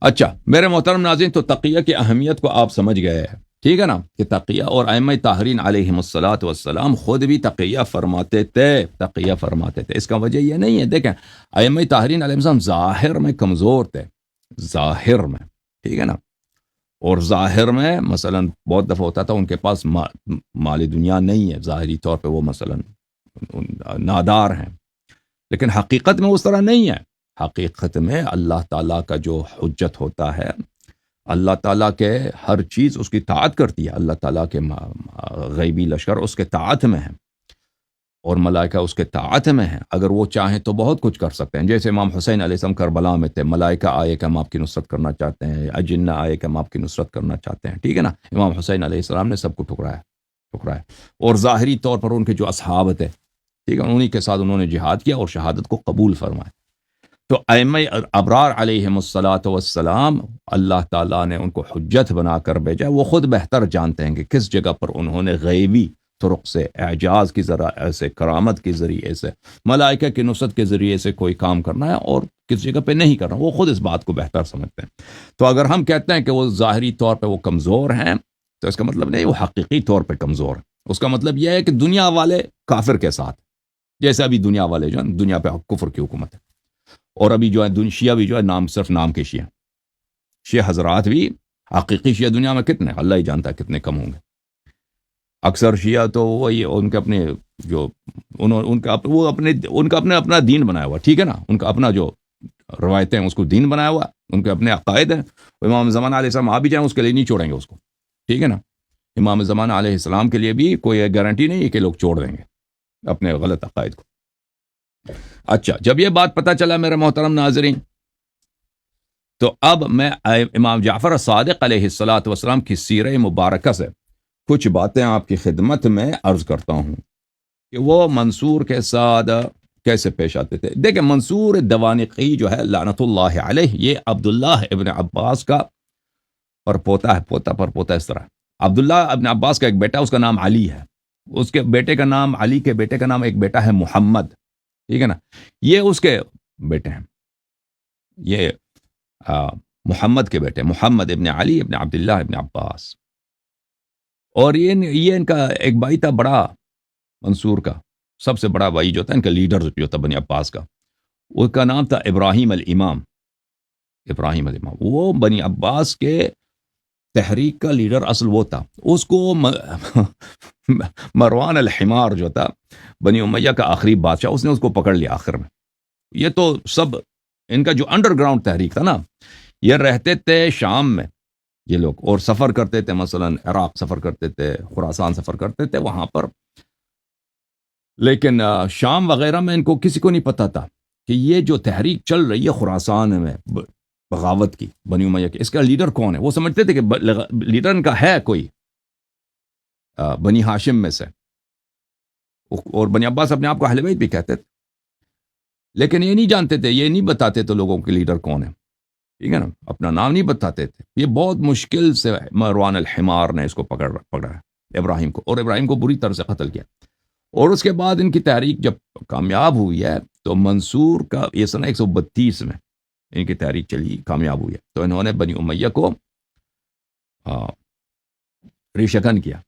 S1: اچھا میرے محترم ناظرین، تو تقیہ کی اہمیت کو آپ سمجھ گئے ہیں، ٹھیک ہے نا، کہ تقیہ، اور ائمہ طاہرین علیہم الصلاۃ والسلام خود بھی تقیہ فرماتے تھے، اس کا وجہ یہ نہیں ہے، دیکھیں ائمہ طاہرین علیہم السلام ظاہر میں کمزور تھے، ظاہر میں، ٹھیک ہے نا، اور ظاہر میں مثلا بہت دفعہ ہوتا تھا ان کے پاس مال دنیا نہیں ہے، ظاہری طور پہ وہ مثلا نادار ہیں، لیکن حقیقت میں اس طرح نہیں ہے، حقیقت میں اللہ تعالیٰ کا جو حجت ہوتا ہے، اللہ تعالیٰ کے ہر چیز اس کی طاعت کرتی ہے، اللہ تعالیٰ کے غیبی لشکر اس کے طاعت میں ہیں، اور ملائکہ اس کے طاعت میں ہیں، اگر وہ چاہیں تو بہت کچھ کر سکتے ہیں، جیسے امام حسین علیہ السلام کربلا میں تھے، ملائکہ آئے کہ ہم آپ کی نصرت کرنا چاہتے ہیں، اجنہ آئے کہ ہم آپ کی نصرت کرنا چاہتے ہیں، ٹھیک ہے نا، امام حسین علیہ السلام نے سب کو ٹھکرایا، اور ظاہری طور پر ان کے جو اصحاب تھے، ٹھیک ہے، انہی کے ساتھ انہوں نے جہاد کیا اور شہادت کو قبول فرمایا۔ تو ائمہ ابرار علیہم الصلاۃ والسلام، اللہ تعالیٰ نے ان کو حجت بنا کر بھیجا، وہ خود بہتر جانتے ہیں کہ کس جگہ پر انہوں نے غیبی طرق سے، اعجاز کی ذرائع سے، کرامت کے ذریعے سے، ملائکہ کی نصرت کے ذریعے سے کوئی کام کرنا ہے اور کس جگہ پہ نہیں کرنا، وہ خود اس بات کو بہتر سمجھتے ہیں۔ تو اگر ہم کہتے ہیں کہ وہ ظاہری طور پہ وہ کمزور ہیں، تو اس کا مطلب نہیں وہ حقیقی طور پہ کمزور ہیں، اس کا مطلب یہ ہے کہ دنیا والے کافر کے ساتھ، جیسے ابھی دنیا والے جو ہیں، دنیا پہ کفر کی حکومت ہے، اور ابھی جو ہے شیعہ بھی جو ہے صرف نام کے شیعہ حضرات بھی، حقیقی شیعہ دنیا میں کتنے، اللہ ہی جانتا ہے کتنے کم ہوں گے، اکثر شیعہ تو وہی ان کے اپنے جو ان کا اپنا دین بنایا ہوا، ٹھیک ہے نا، ان کا اپنا جو روایتیں ہیں اس کو دین بنایا ہوا، ان کے اپنے عقائد ہیں. امام زمانہ علیہ السلام آپ بھی جائیں اس کے لیے نہیں چھوڑیں گے اس کو، ٹھیک ہے نا. امام زمانہ علیہ السلام کے لیے بھی کوئی گارنٹی نہیں ہے کہ لوگ چھوڑ دیں گے اپنے غلط عقائد کو. اچھا، جب یہ بات پتہ چلا میرے محترم ناظرین، تو اب میں امام جعفر صادق علیہ الصلاۃ والسلام کی سیرہ مبارکہ سے کچھ باتیں آپ کی خدمت میں عرض کرتا ہوں کہ وہ منصور کے ساتھ کیسے پیش آتے تھے. دیکھیں، منصور دوانقی جو ہے لعنت اللہ علیہ، یہ عبداللہ ابن عباس کا پرپوتا ہے، پوتا پرپوتا اس طرح. عبداللہ ابن عباس کا ایک بیٹا، اس کا نام علی ہے. اس کے بیٹے کا نام، علی کے بیٹے کا نام، ایک بیٹا ہے محمد، ٹھیک ہے نا. یہ اس کے بیٹے ہیں، یہ محمد کے بیٹے، محمد ابن علی ابن عبداللہ ابن عباس. اور یہ ان کا ایک بھائی تھا بڑا، منصور کا سب سے بڑا بھائی جو تھا، ان کا لیڈر جو تھا بنی عباس کا، اس کا نام تھا ابراہیم الامام. ابراہیم الامام وہ بنی عباس کے تحریک کا لیڈر اصل وہ تھا. اس کو مروان الحمار جو تھا بنی امیہ کا آخری بادشاہ، اس نے اس کو پکڑ لیا آخر میں. یہ تو سب ان کا جو انڈر گراؤنڈ تحریک تھا نا، یہ رہتے تھے شام میں یہ لوگ، اور سفر کرتے تھے، مثلا عراق سفر کرتے تھے، خراسان سفر کرتے تھے وہاں پر. لیکن شام وغیرہ میں ان کو کسی کو نہیں پتا تھا کہ یہ جو تحریک چل رہی ہے خراسان میں بغاوت کی، بنی امیہ کی، اس کا لیڈر کون ہے. وہ سمجھتے تھے کہ لیڈر ان کا ہے کوئی بنی ہاشم میں سے، اور بنی عباس اپنے آپ کو اہل بیت بھی کہتے تھے، لیکن یہ نہیں جانتے تھے، یہ نہیں بتاتے تھے لوگوں کے لیڈر کون ہے، ٹھیک ہے نا، اپنا نام نہیں بتاتے تھے. یہ بہت مشکل سے مروان الحمار نے اس کو پکڑا ابراہیم کو، اور ابراہیم کو بری طرح سے قتل کیا. اور اس کے بعد ان کی تحریک جب کامیاب ہوئی ہے تو منصور کا یہ سنہ 132 میں ان کی تحریک چلی، کامیاب ہوئی ہے، تو انہوں نے بنی امیہ کو ریشکن کیا.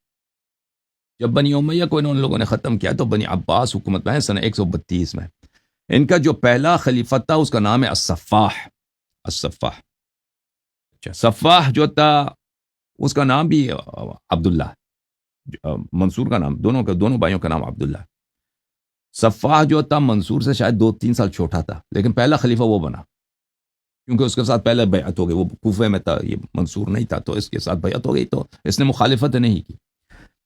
S1: جب بنی امیہ کو انہوں لوگوں نے ختم کیا تو بنی عباس حکومت میں سنہ 132 میں. ان کا جو پہلا خلیفہ تھا اس کا نام ہے الصفاح. اچھا، صفاح جو تھا اس کا نام بھی عبداللہ، منصور کا نام، دونوں بھائیوں کا نام عبداللہ. صفاح جو تھا منصور سے شاید 2-3 سال چھوٹا تھا، لیکن پہلا خلیفہ وہ بنا کیونکہ اس کے ساتھ پہلے بیعت ہو گئی. وہ کوفے میں تھا، یہ منصور نہیں تھا، تو اس کے ساتھ بیعت ہو گئی، تو اس نے مخالفت نہیں کی.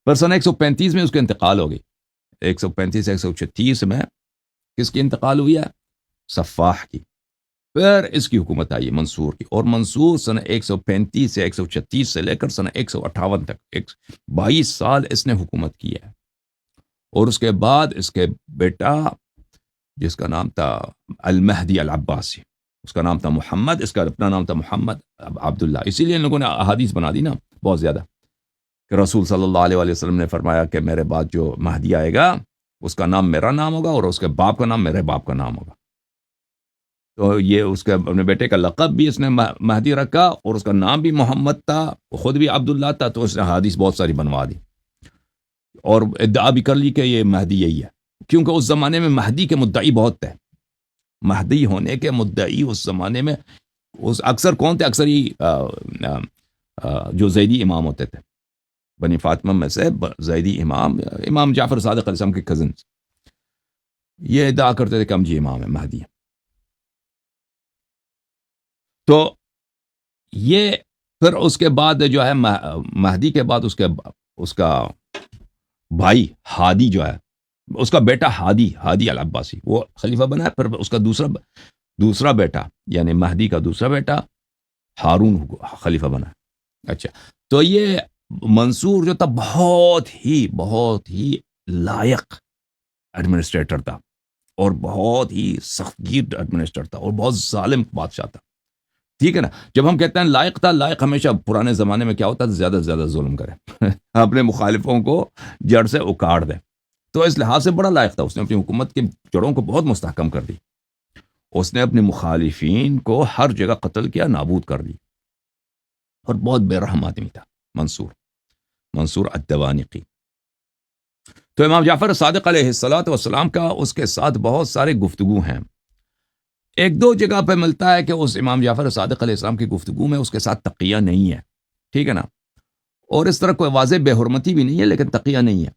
S1: پر سنہ 135 میں اس کا انتقال ہو گئی. 135-136 میں کس کی انتقال ہوئی ہے؟ صفاح کی. پھر اس کی حکومت آئی منصور کی، اور منصور سنہ 135 سے 136 سے لے کر سنہ 158 تک 22 سال اس نے حکومت کی ہے. اور اس کے بعد اس کے بیٹا جس کا نام تھا المہدی العباسی، اس کا نام تھا محمد، اس کا اپنا نام تھا محمد عبداللہ. اسی لیے ان لوگوں نے احادیث بنا دی نا بہت زیادہ کہ رسول صلی اللہ علیہ وسلم نے فرمایا کہ میرے بعد جو مہدی آئے گا اس کا نام میرا نام ہوگا، اور اس کے باپ کا نام میرے باپ کا نام ہوگا. تو یہ اس کے اپنے بیٹے کا لقب بھی اس نے مہدی رکھا، اور اس کا نام بھی محمد تھا، خود بھی عبداللہ تھا. تو اس نے حدیث بہت ساری بنوا دی اور ادعا بھی کر لی کہ یہ مہدی یہی ہے، کیونکہ اس زمانے میں مہدی کے مدعی بہت تھے. مہدی ہونے کے مدعی اس زمانے میں اکثر کون تھے؟ اکثر ہی جو زیدی امام ہوتے تھے بنی فاطمہ میں سے، زیدی امام جعفر صادق علیہ السلام کے کزن، یہ ادعا کرتے تھے کہ ہم جی امام ہے، مہدی ہے. تو یہ پھر اس کے بعد جو ہے مہدی کے بعد اس کا بھائی ہادی جو ہے، اس کا بیٹا ہادی العباسی وہ خلیفہ بنا. پھر اس کا دوسرا بیٹا یعنی مہدی کا دوسرا بیٹا ہارون خلیفہ بنا. اچھا، تو یہ منصور جو تھا بہت ہی لائق ایڈمنسٹریٹر تھا، اور بہت ہی سخت گیر ایڈمنسٹریٹر تھا، اور بہت ظالم بادشاہ تھا. ٹھیک ہے نا. جب ہم کہتے ہیں لائق تھا، لائق ہمیشہ پرانے زمانے میں کیا ہوتا ہے؟ زیادہ سے زیادہ ظلم کرے اپنے مخالفوں کو جڑ سے اکاڑ دے. تو اس لحاظ سے بڑا لائق تھا. اس نے اپنی حکومت کی جڑوں کو بہت مستحکم کر دی. اس نے اپنے مخالفین کو ہر جگہ قتل کیا، نابود کر دی، اور بہت بے رحم آدمی تھا منصور الدوانقی. تو امام جعفر صادق علیہ السلام کا اس کے ساتھ بہت سارے گفتگو ہیں. ایک دو جگہ پہ ملتا ہے کہ اس امام جعفر صادق علیہ السلام کی گفتگو میں اس کے ساتھ تقیہ نہیں ہے، ٹھیک ہے نا. اور اس طرح کوئی واضح بے حرمتی بھی نہیں ہے، لیکن تقیہ نہیں ہے.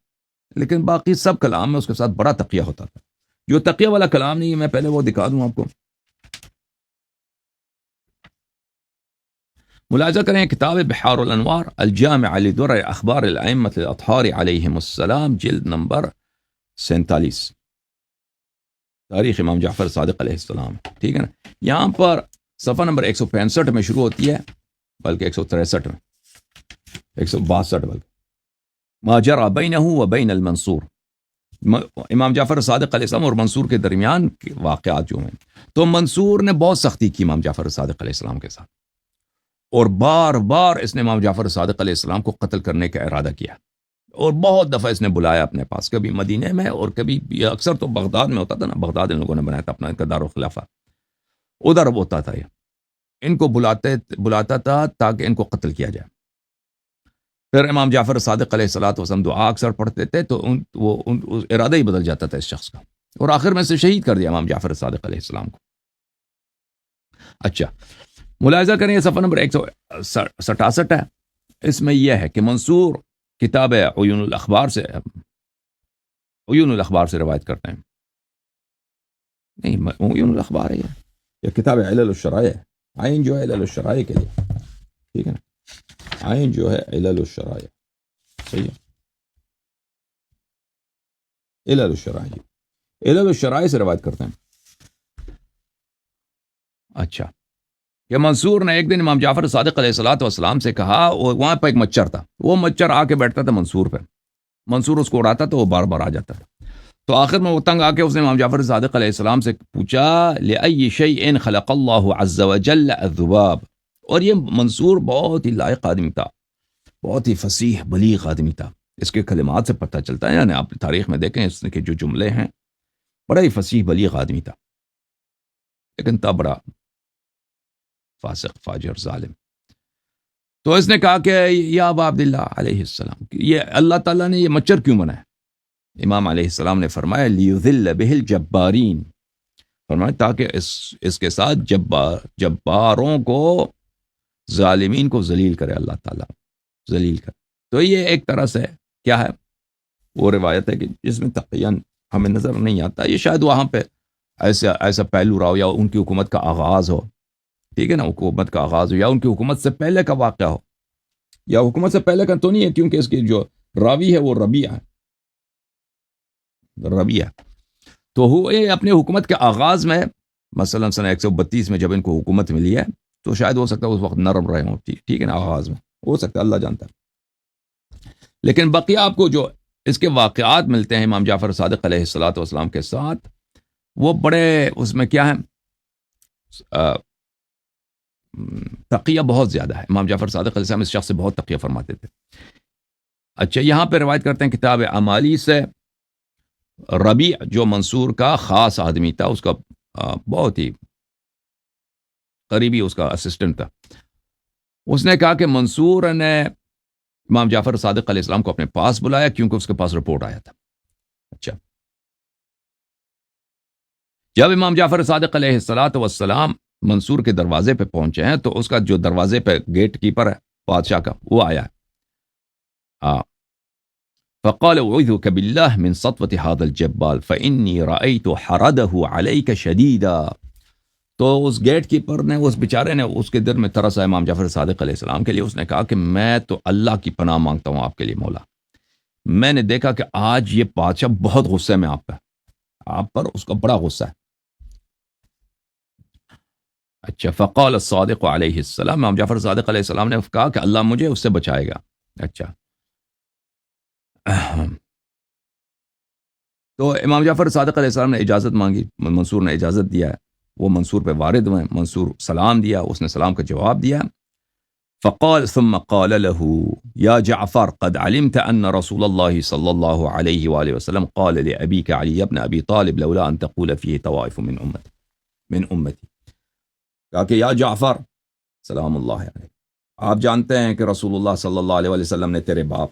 S1: لیکن باقی سب کلام میں اس کے ساتھ بڑا تقیہ ہوتا تھا. جو تقیہ والا کلام نہیں ہے، میں پہلے وہ دکھا دوں آپ کو. ملاحظہ کریں کتاب بحار الانوار الجامع لدرر اخبار الائمۃ الاطہار علیہم السلام، جلد نمبر 47، تاریخ امام جعفر صادق علیہ السلام، ٹھیک ہے نا. یہاں پر صفحہ نمبر 165 میں شروع ہوتی ہے، بلکہ 163 میں، 162 بلکہ، ما جرى بینہ و بین المنصور، امام جعفر صادق علیہ السلام اور منصور کے درمیان واقعات جو ہیں. تو منصور نے بہت سختی کی امام جعفر صادق علیہ السلام کے ساتھ، اور بار بار اس نے امام جعفر صادق علیہ السلام کو قتل کرنے کا ارادہ کیا، اور بہت دفعہ اس نے بلایا اپنے پاس، کبھی مدینے میں اور کبھی اکثر تو بغداد میں ہوتا تھا نا، بغداد ان لوگوں نے بنایا تھا اپنا دارالخلافہ، ادھر ہوتا تھا یہ، ان کو بلاتا تھا تاکہ ان کو قتل کیا جائے. پھر امام جعفر صادق علیہ الصلوۃ والسلام دعا اکثر پڑھتے تھے تو وہ ارادہ ہی بدل جاتا تھا اس شخص کا، اور آخر میں سے شہید کر دیا امام جعفر صادق علیہ السلام کو. اچھا، ملاحظہ کریں صفحہ نمبر 167 ہے، اس میں یہ ہے کہ منصور کتاب عیون الاخبار سے روایت کرتے ہیں. نہیں، عیون الاخبار ہے یہ کتاب علل الشرائع ہے، عین جو ہے علل الشرائع کے لیے، ٹھیک ہے نا، عین جو ہے علل الشرائع، صحیح ہے، علل الشرائع سے روایت کرتے ہیں. اچھا، کہ منصور نے ایک دن امام جعفر صادق علیہ الصلوۃ والسلام سے کہا، وہاں پہ ایک مچھر تھا، وہ مچھر آ کے بیٹھتا تھا منصور پہ، منصور اس کو اڑاتا تو وہ بار بار آ جاتا تھا. تو آخر میں وہ تنگ آ کے اس نے امام جعفر صادق علیہ السلام سے پوچھا، لأی شیء خلق اللہ عز وجل الذباب. اور یہ منصور بہت ہی لائق آدمی تھا، بہت ہی فصیح بلیغ آدمی تھا، اس کے کلمات سے پتہ چلتا ہے، یعنی آپ تاریخ میں دیکھیں اس کے جو جملے ہیں، بڑا ہی فصیح بلیغ آدمی تھا، لیکن تھا بڑا فاسق فاجر ظالم. تو اس نے کہا کہ یا ابا عبداللہ علیہ السلام، یہ اللہ تعالیٰ نے یہ مچھر کیوں بنایا؟ امام علیہ السلام نے فرمایا لیذل بہ الجبارین، فرمایا تاکہ اس کے ساتھ جباروں کو، ظالمین کو ذلیل کرے، اللہ تعالیٰ ذلیل کرے. تو یہ ایک طرح سے کیا ہے، وہ روایت ہے کہ جس میں تقیاً ہمیں نظر نہیں آتا، یہ شاید وہاں پہ ایسا پہلو رہا ہو، یا ان کی حکومت کا آغاز ہو، ٹھیک ہے نا، حکومت کا آغاز ہو، یا ان کی حکومت سے پہلے کا واقعہ ہو، یا حکومت سے پہلے کا تو نہیں ہے، کیونکہ اس کی جو راوی ہے وہ ربیعہ ہے، تو ہوئے اپنے حکومت کے آغاز میں، مثلا سنہ 132 میں جب ان کو حکومت ملی ہے، تو شاید ہو سکتا ہے اس وقت نرم رہے ہوں، ٹھیک ہے نا، آغاز میں ہو سکتا ہے، اللہ جانتا ہے. لیکن بقیہ آپ کو جو اس کے واقعات ملتے ہیں امام جعفر صادق علیہ الصلوۃ والسلام کے ساتھ، وہ بڑے، اس میں کیا ہے، تقیہ بہت زیادہ ہے. امام جعفر صادق علیہ السلام اس شخص سے بہت تقیہ فرماتے تھے. اچھا، یہاں پہ روایت کرتے ہیں کتاب اعمالی سے، ربیع جو منصور کا خاص آدمی تھا، اس کا بہت ہی قریبی اس کا اسسٹنٹ تھا، اس نے کہا کہ منصور نے امام جعفر صادق علیہ السلام کو اپنے پاس بلایا کیونکہ اس کے پاس رپورٹ آیا تھا. اچھا، جب امام جعفر صادق علیہ الصلوۃ والسلام منصور کے دروازے پہ پہنچے ہیں تو اس کا جو دروازے پہ گیٹ کیپر ہے بادشاہ کا، وہ آیا ہے. فقال اعوذک باللہ من سطوۃ هذا الجبال فانی رأیت حرده علیک شدیدا. تو اس گیٹ کیپر نے، اس بیچارے نے، اس کے دل میں ترسا امام جعفر صادق علیہ السلام کے لیے. اس نے کہا کہ میں تو اللہ کی پناہ مانگتا ہوں آپ کے لیے مولا، میں نے دیکھا کہ آج یہ بادشاہ بہت غصے میں آپ پر اس کا بڑا غصہ ہے. اچھا، فقال الصادق علیہ السلام، امام جعفر صادق علیہ السلام نے کہا کہ اللہ مجھے اس سے بچائے گا. اچھا، تو امام جعفر صادق علیہ السلام نے اجازت مانگی، منصور نے اجازت دیا ہے، وہ منصور پہ وارد ہوئے، منصور سلام دیا، اس نے سلام کا جواب دیا. فقال ثم قال له يا جعفر قد علمت أن رسول الله صلى الله عليه وآله وسلم قال لأبيك علي بن أبي طالب لولا أن تقول فيه طوائف من أمتي. کہا کہ یا جعفر سلام اللہ علیہ، آپ جانتے ہیں کہ رسول اللہ صلی اللہ علیہ وسلم نے تیرے باپ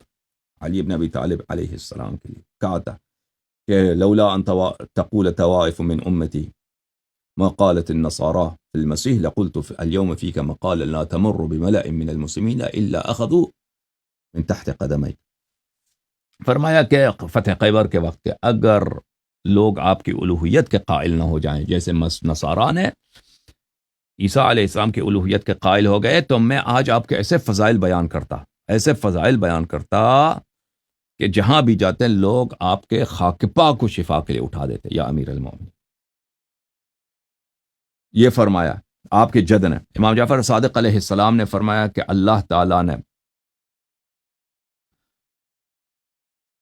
S1: علی بن ابی طالب علیہ السلام کے لیے کہا تھا کہ لولا ان تقول طوائف من امتی ما قالت النصارى في المسيح لقلت اليوم فيك مقالا لا تمر بملأ من المسلمين الا اخذوا من تحت قدمي. فرمایا کہ فتح خیبر کے وقت کہ اگر لوگ آپ کی الوہیت کے قائل نہ ہو جائیں، جیسے نصارا نے عیسیٰ علیہ السلام کی الوہیت کے قائل ہو گئے تو میں آج آپ کے ایسے فضائل بیان کرتا کہ جہاں بھی جاتے ہیں لوگ آپ کے خاک پا کو شفا کے لیے اٹھا دیتے. یا امیر المومنین، یہ فرمایا آپ کے جد نے. امام جعفر صادق علیہ السلام نے فرمایا کہ اللہ تعالیٰ نے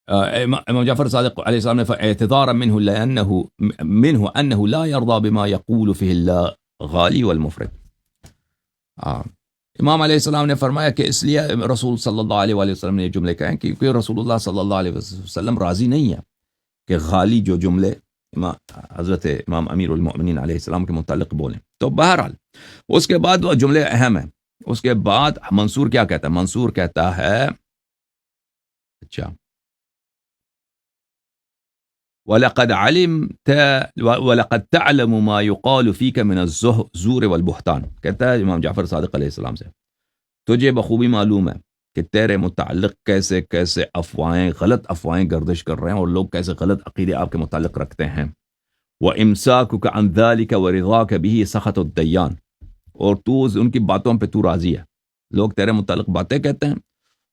S1: امام جعفر صادق علیہ السلام نے اعتذارا منه انه لا يرضى بما يقول فيه الغالی والمفرد. امام علیہ السلام نے فرمایا کہ اس لیے رسول صلی اللہ علیہ وآلہ وسلم نے یہ جملے کہیں کیونکہ رسول اللہ صلی اللہ علیہ وسلم راضی نہیں ہے کہ غالی جو جملے حضرت امام امیر المؤمنین علیہ السلام کے متعلق بولیں. تو بہرحال اس کے بعد وہ جملے اہم ہیں. اس کے بعد منصور کیا کہتا ہے؟ منصور کہتا ہے اچھا وَلَقَدْ عَلِمْتَ وَلَقَدْ تَعْلَمُ مَا يُقَالُ فِيكَ مِنَ الزُّورِ وَالْبُهْتَانِ. کہتا ہے امام جعفر صادق علیہ السلام سے تجھے بخوبی معلوم ہے کہ تیرے متعلق کیسے کیسے افواہیں، غلط افواہیں گردش کر رہے ہیں اور لوگ کیسے غلط عقیدے آپ کے متعلق رکھتے ہیں. وَإِمْسَاكُكَ عَنْ ذَلِكَ وَرِضَاكَ بِهِ سَخَطُ الدَّيَّانِ، اور تو ان کی باتوں پہ تو راضی ہے. لوگ تیرے متعلق باتیں کہتے ہیں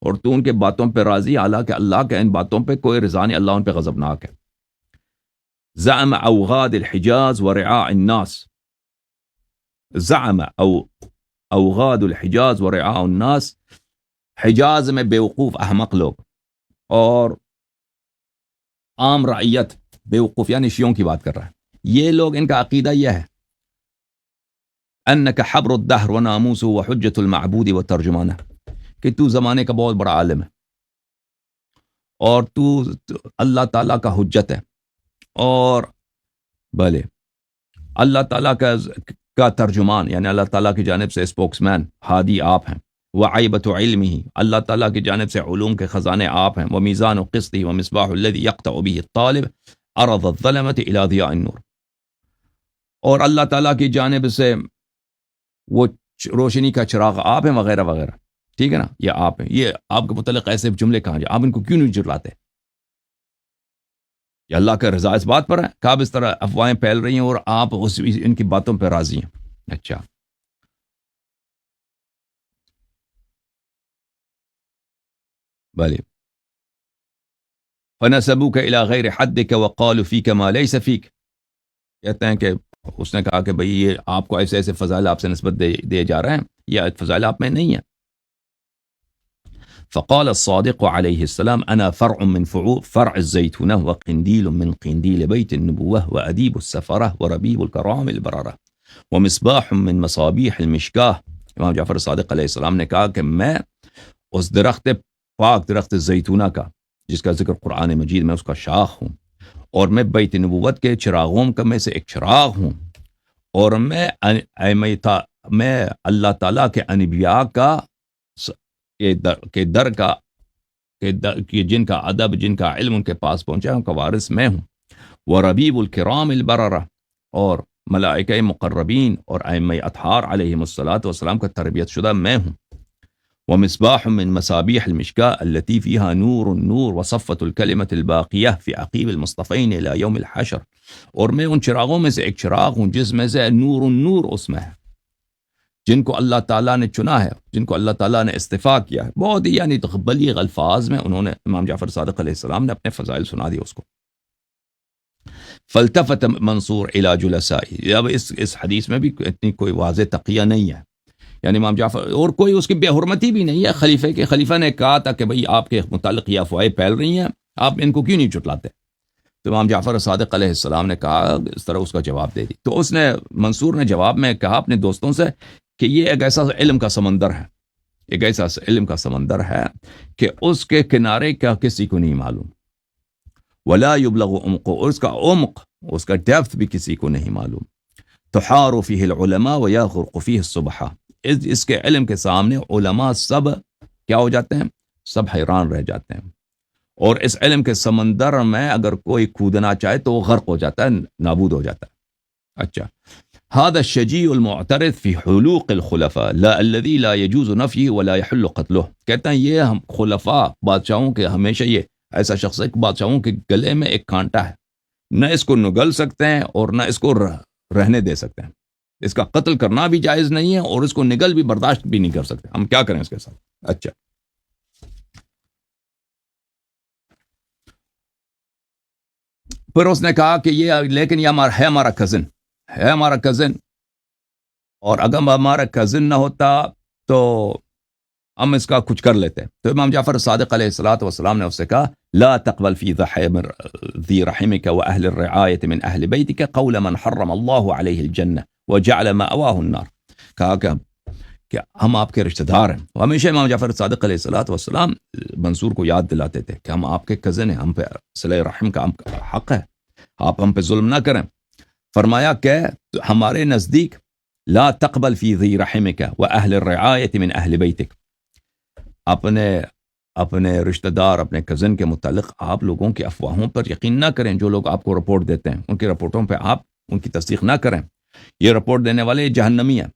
S1: اور تو ان کے باتوں پہ راضی، حالانکہ اللہ کے ان باتوں پہ کوئی رضا نہیں، اللہ ان پہ غضبناک ہے. زعم اوغاد الحجاز ورعاء الناس، زعم اوغاد الحجاز ورعاء الناس، حجاز میں بیوقوف احمق لوگ اور عام رعیت بیوقوف یعنی شیعوں کی بات کر رہا ہے. یہ لوگ ان کا عقیدہ یہ ہے انک حبر الدہر وناموسہ وحجت المعبود وترجمانہ، کہ تو زمانے کا بہت بڑا عالم ہے اور تو اللہ تعالیٰ کا حجت ہے اور بھلے اللہ تعالیٰ کا ترجمان، یعنی اللہ تعالیٰ کی جانب سے اسپوکس مین ہادی آپ ہیں. وعیبۃ علمہ، اللہ تعالیٰ کی جانب سے علوم کے خزانے آپ ہیں. ومیزان قسطہ ومصباح الذی یقطع بہ الطالب عرض الظلمۃ الی ضیاء النور، اور اللہ تعالیٰ کی جانب سے وہ روشنی کا چراغ آپ ہیں وغیرہ وغیرہ. ٹھیک ہے نا، یہ آپ ہیں. یہ آپ کے متعلق ایسے جملے کہاں جائیں؟ آپ ان کو کیوں نہیں جرلاتے؟ یہ اللہ کا رضا اس بات پر ہے کہ آپ اس طرح افواہیں پھیل رہی ہیں اور آپ ان کی باتوں پہ راضی ہیں. اچھا بھلے فنسبوک الی غیر حدک وقالوا فیک ما لیس فیک، کہتے ہیں کہ اس نے کہا کہ بھئی یہ آپ کو ایسے ایسے فضائل آپ سے نسبت دے جا رہے ہیں، یہ فضائل آپ میں نہیں ہیں. فقال الصادق علیہ السلام انا فرع من فرع الزیتونہ وقندیل من قندیل بیت النبوہ وادیب السفرہ وربیب الکرام البررہ ومصباح من مصابیح المشکاہ. امام جعفر صادق علیہ السلام نے کہا کہ میں اس درخت پاک درخت زیتونہ کا جس کا ذکر قرآن مجید میں اس کا شاخ ہوں، اور میں بیت نبوت کے چراغوں کا میں سے ایک چراغ ہوں، اور میں اللہ تعالیٰ کے انبیاء کا کے در کا جن کا ادب جن کا علم ان کے پاس پہنچا ان کا وارث میں ہوں. وربیب الکرام البررہ، اور ملائکہ مقربین اور ائمہ اطہار علیہم الصلاۃ والسلام کا تربیت شدہ میں ہوں. ومصباح من مصابیح المشکاة التي فيها نور النور وصفة الكلمة الباقية في عقیب المصطفین الى یوم الحشر، اور میں ان چراغوں میں سے ایک چراغ ہوں جس میں سے نور النور اس میں ہے، جن کو اللہ تعالیٰ نے چنا ہے، جن کو اللہ تعالیٰ نے استفاء کیا ہے. بہت ہی یعنی بلیغ الفاظ میں انہوں نے امام جعفر صادق علیہ السلام نے اپنے فضائل سنا دی اس کو. فالتفت منصور الى جلسائه، اب اس حدیث میں بھی اتنی کوئی واضح تقیہ نہیں ہے، یعنی امام جعفر اور کوئی اس کی بے حرمتی بھی نہیں ہے خلیفہ کے. خلیفہ نے کہا تھا کہ بھئی آپ کے متعلق یہ افواہیں پھیل رہی ہیں، آپ ان کو کیوں نہیں جھٹلاتے؟ تو امام جعفر صادق علیہ السلام نے کہا اس طرح اس کا جواب دے دی. تو اس نے منصور نے جواب میں کہا اپنے دوستوں سے کہ یہ ایک ایسا علم کا سمندر ہے، ایک ایسا علم کا سمندر ہے کہ اس کے کنارے کا کسی کو نہیں معلوم. ولا يبلغ عمق، اور اس کا عمق اس کا ڈیپتھ بھی کسی کو نہیں معلوم. تحار فيه العلماء ويغرق فيه السبحاء، اس کے علم کے سامنے علماء سب کیا ہو جاتے ہیں؟ سب حیران رہ جاتے ہیں، اور اس علم کے سمندر میں اگر کوئی کودنا چاہے تو وہ غرق ہو جاتا ہے، نابود ہو جاتا ہے. اچھا هذا الشجيع المعترض في حلوق الخلفاء لا الذي لا يجوز نفيه ولا يحل قتله، کہتے ہیں یہ ہم خلفاء بادشاہوں کے ہمیشہ یہ ایسا شخص ہے کہ بادشاہوں کے گلے میں ایک کانٹا ہے، نہ اس کو نگل سکتے ہیں اور نہ اس کو رہنے دے سکتے ہیں. اس کا قتل کرنا بھی جائز نہیں ہے اور اس کو نگل بھی برداشت بھی نہیں کر سکتے. ہم کیا کریں اس کے ساتھ؟ اچھا پھر اس نے کہا کہ لیکن یہ ہمارا کزن اور اگر ہمارا کزن نہ ہوتا تو ہم اس کا کچھ کر لیتے. تو امام جعفر صادق علیہ الصلوۃ والسلام نے اس سے کہا لا تقبل في ذي رحمك واهل الرعايه من اهل بيتك قول من حرم الله عليه الجنه وجعل مأواه النار. کہا کہ ہم آپ کے رشتہ دار ہیں. ہمیشہ امام جعفر صادق علیہ الصلوۃ والسلام منصور کو یاد دلاتے تھے کہ ہم آپ کے کزن ہیں, ہم پہ صلہ رحم کا حق ہے, آپ ہم پہ ظلم نہ کریں. فرمایا کہ ہمارے نزدیک لا تقبل في ذي رحمك واهل الرعايه من اهل بيتك, اپنے رشتہ دار اپنے کزن کے متعلق آپ لوگوں کی افواہوں پر یقین نہ کریں. جو لوگ آپ کو رپورٹ دیتے ہیں ان کی رپورٹوں پہ آپ ان کی تصدیق نہ کریں. یہ رپورٹ دینے والے جہنمی ہیں.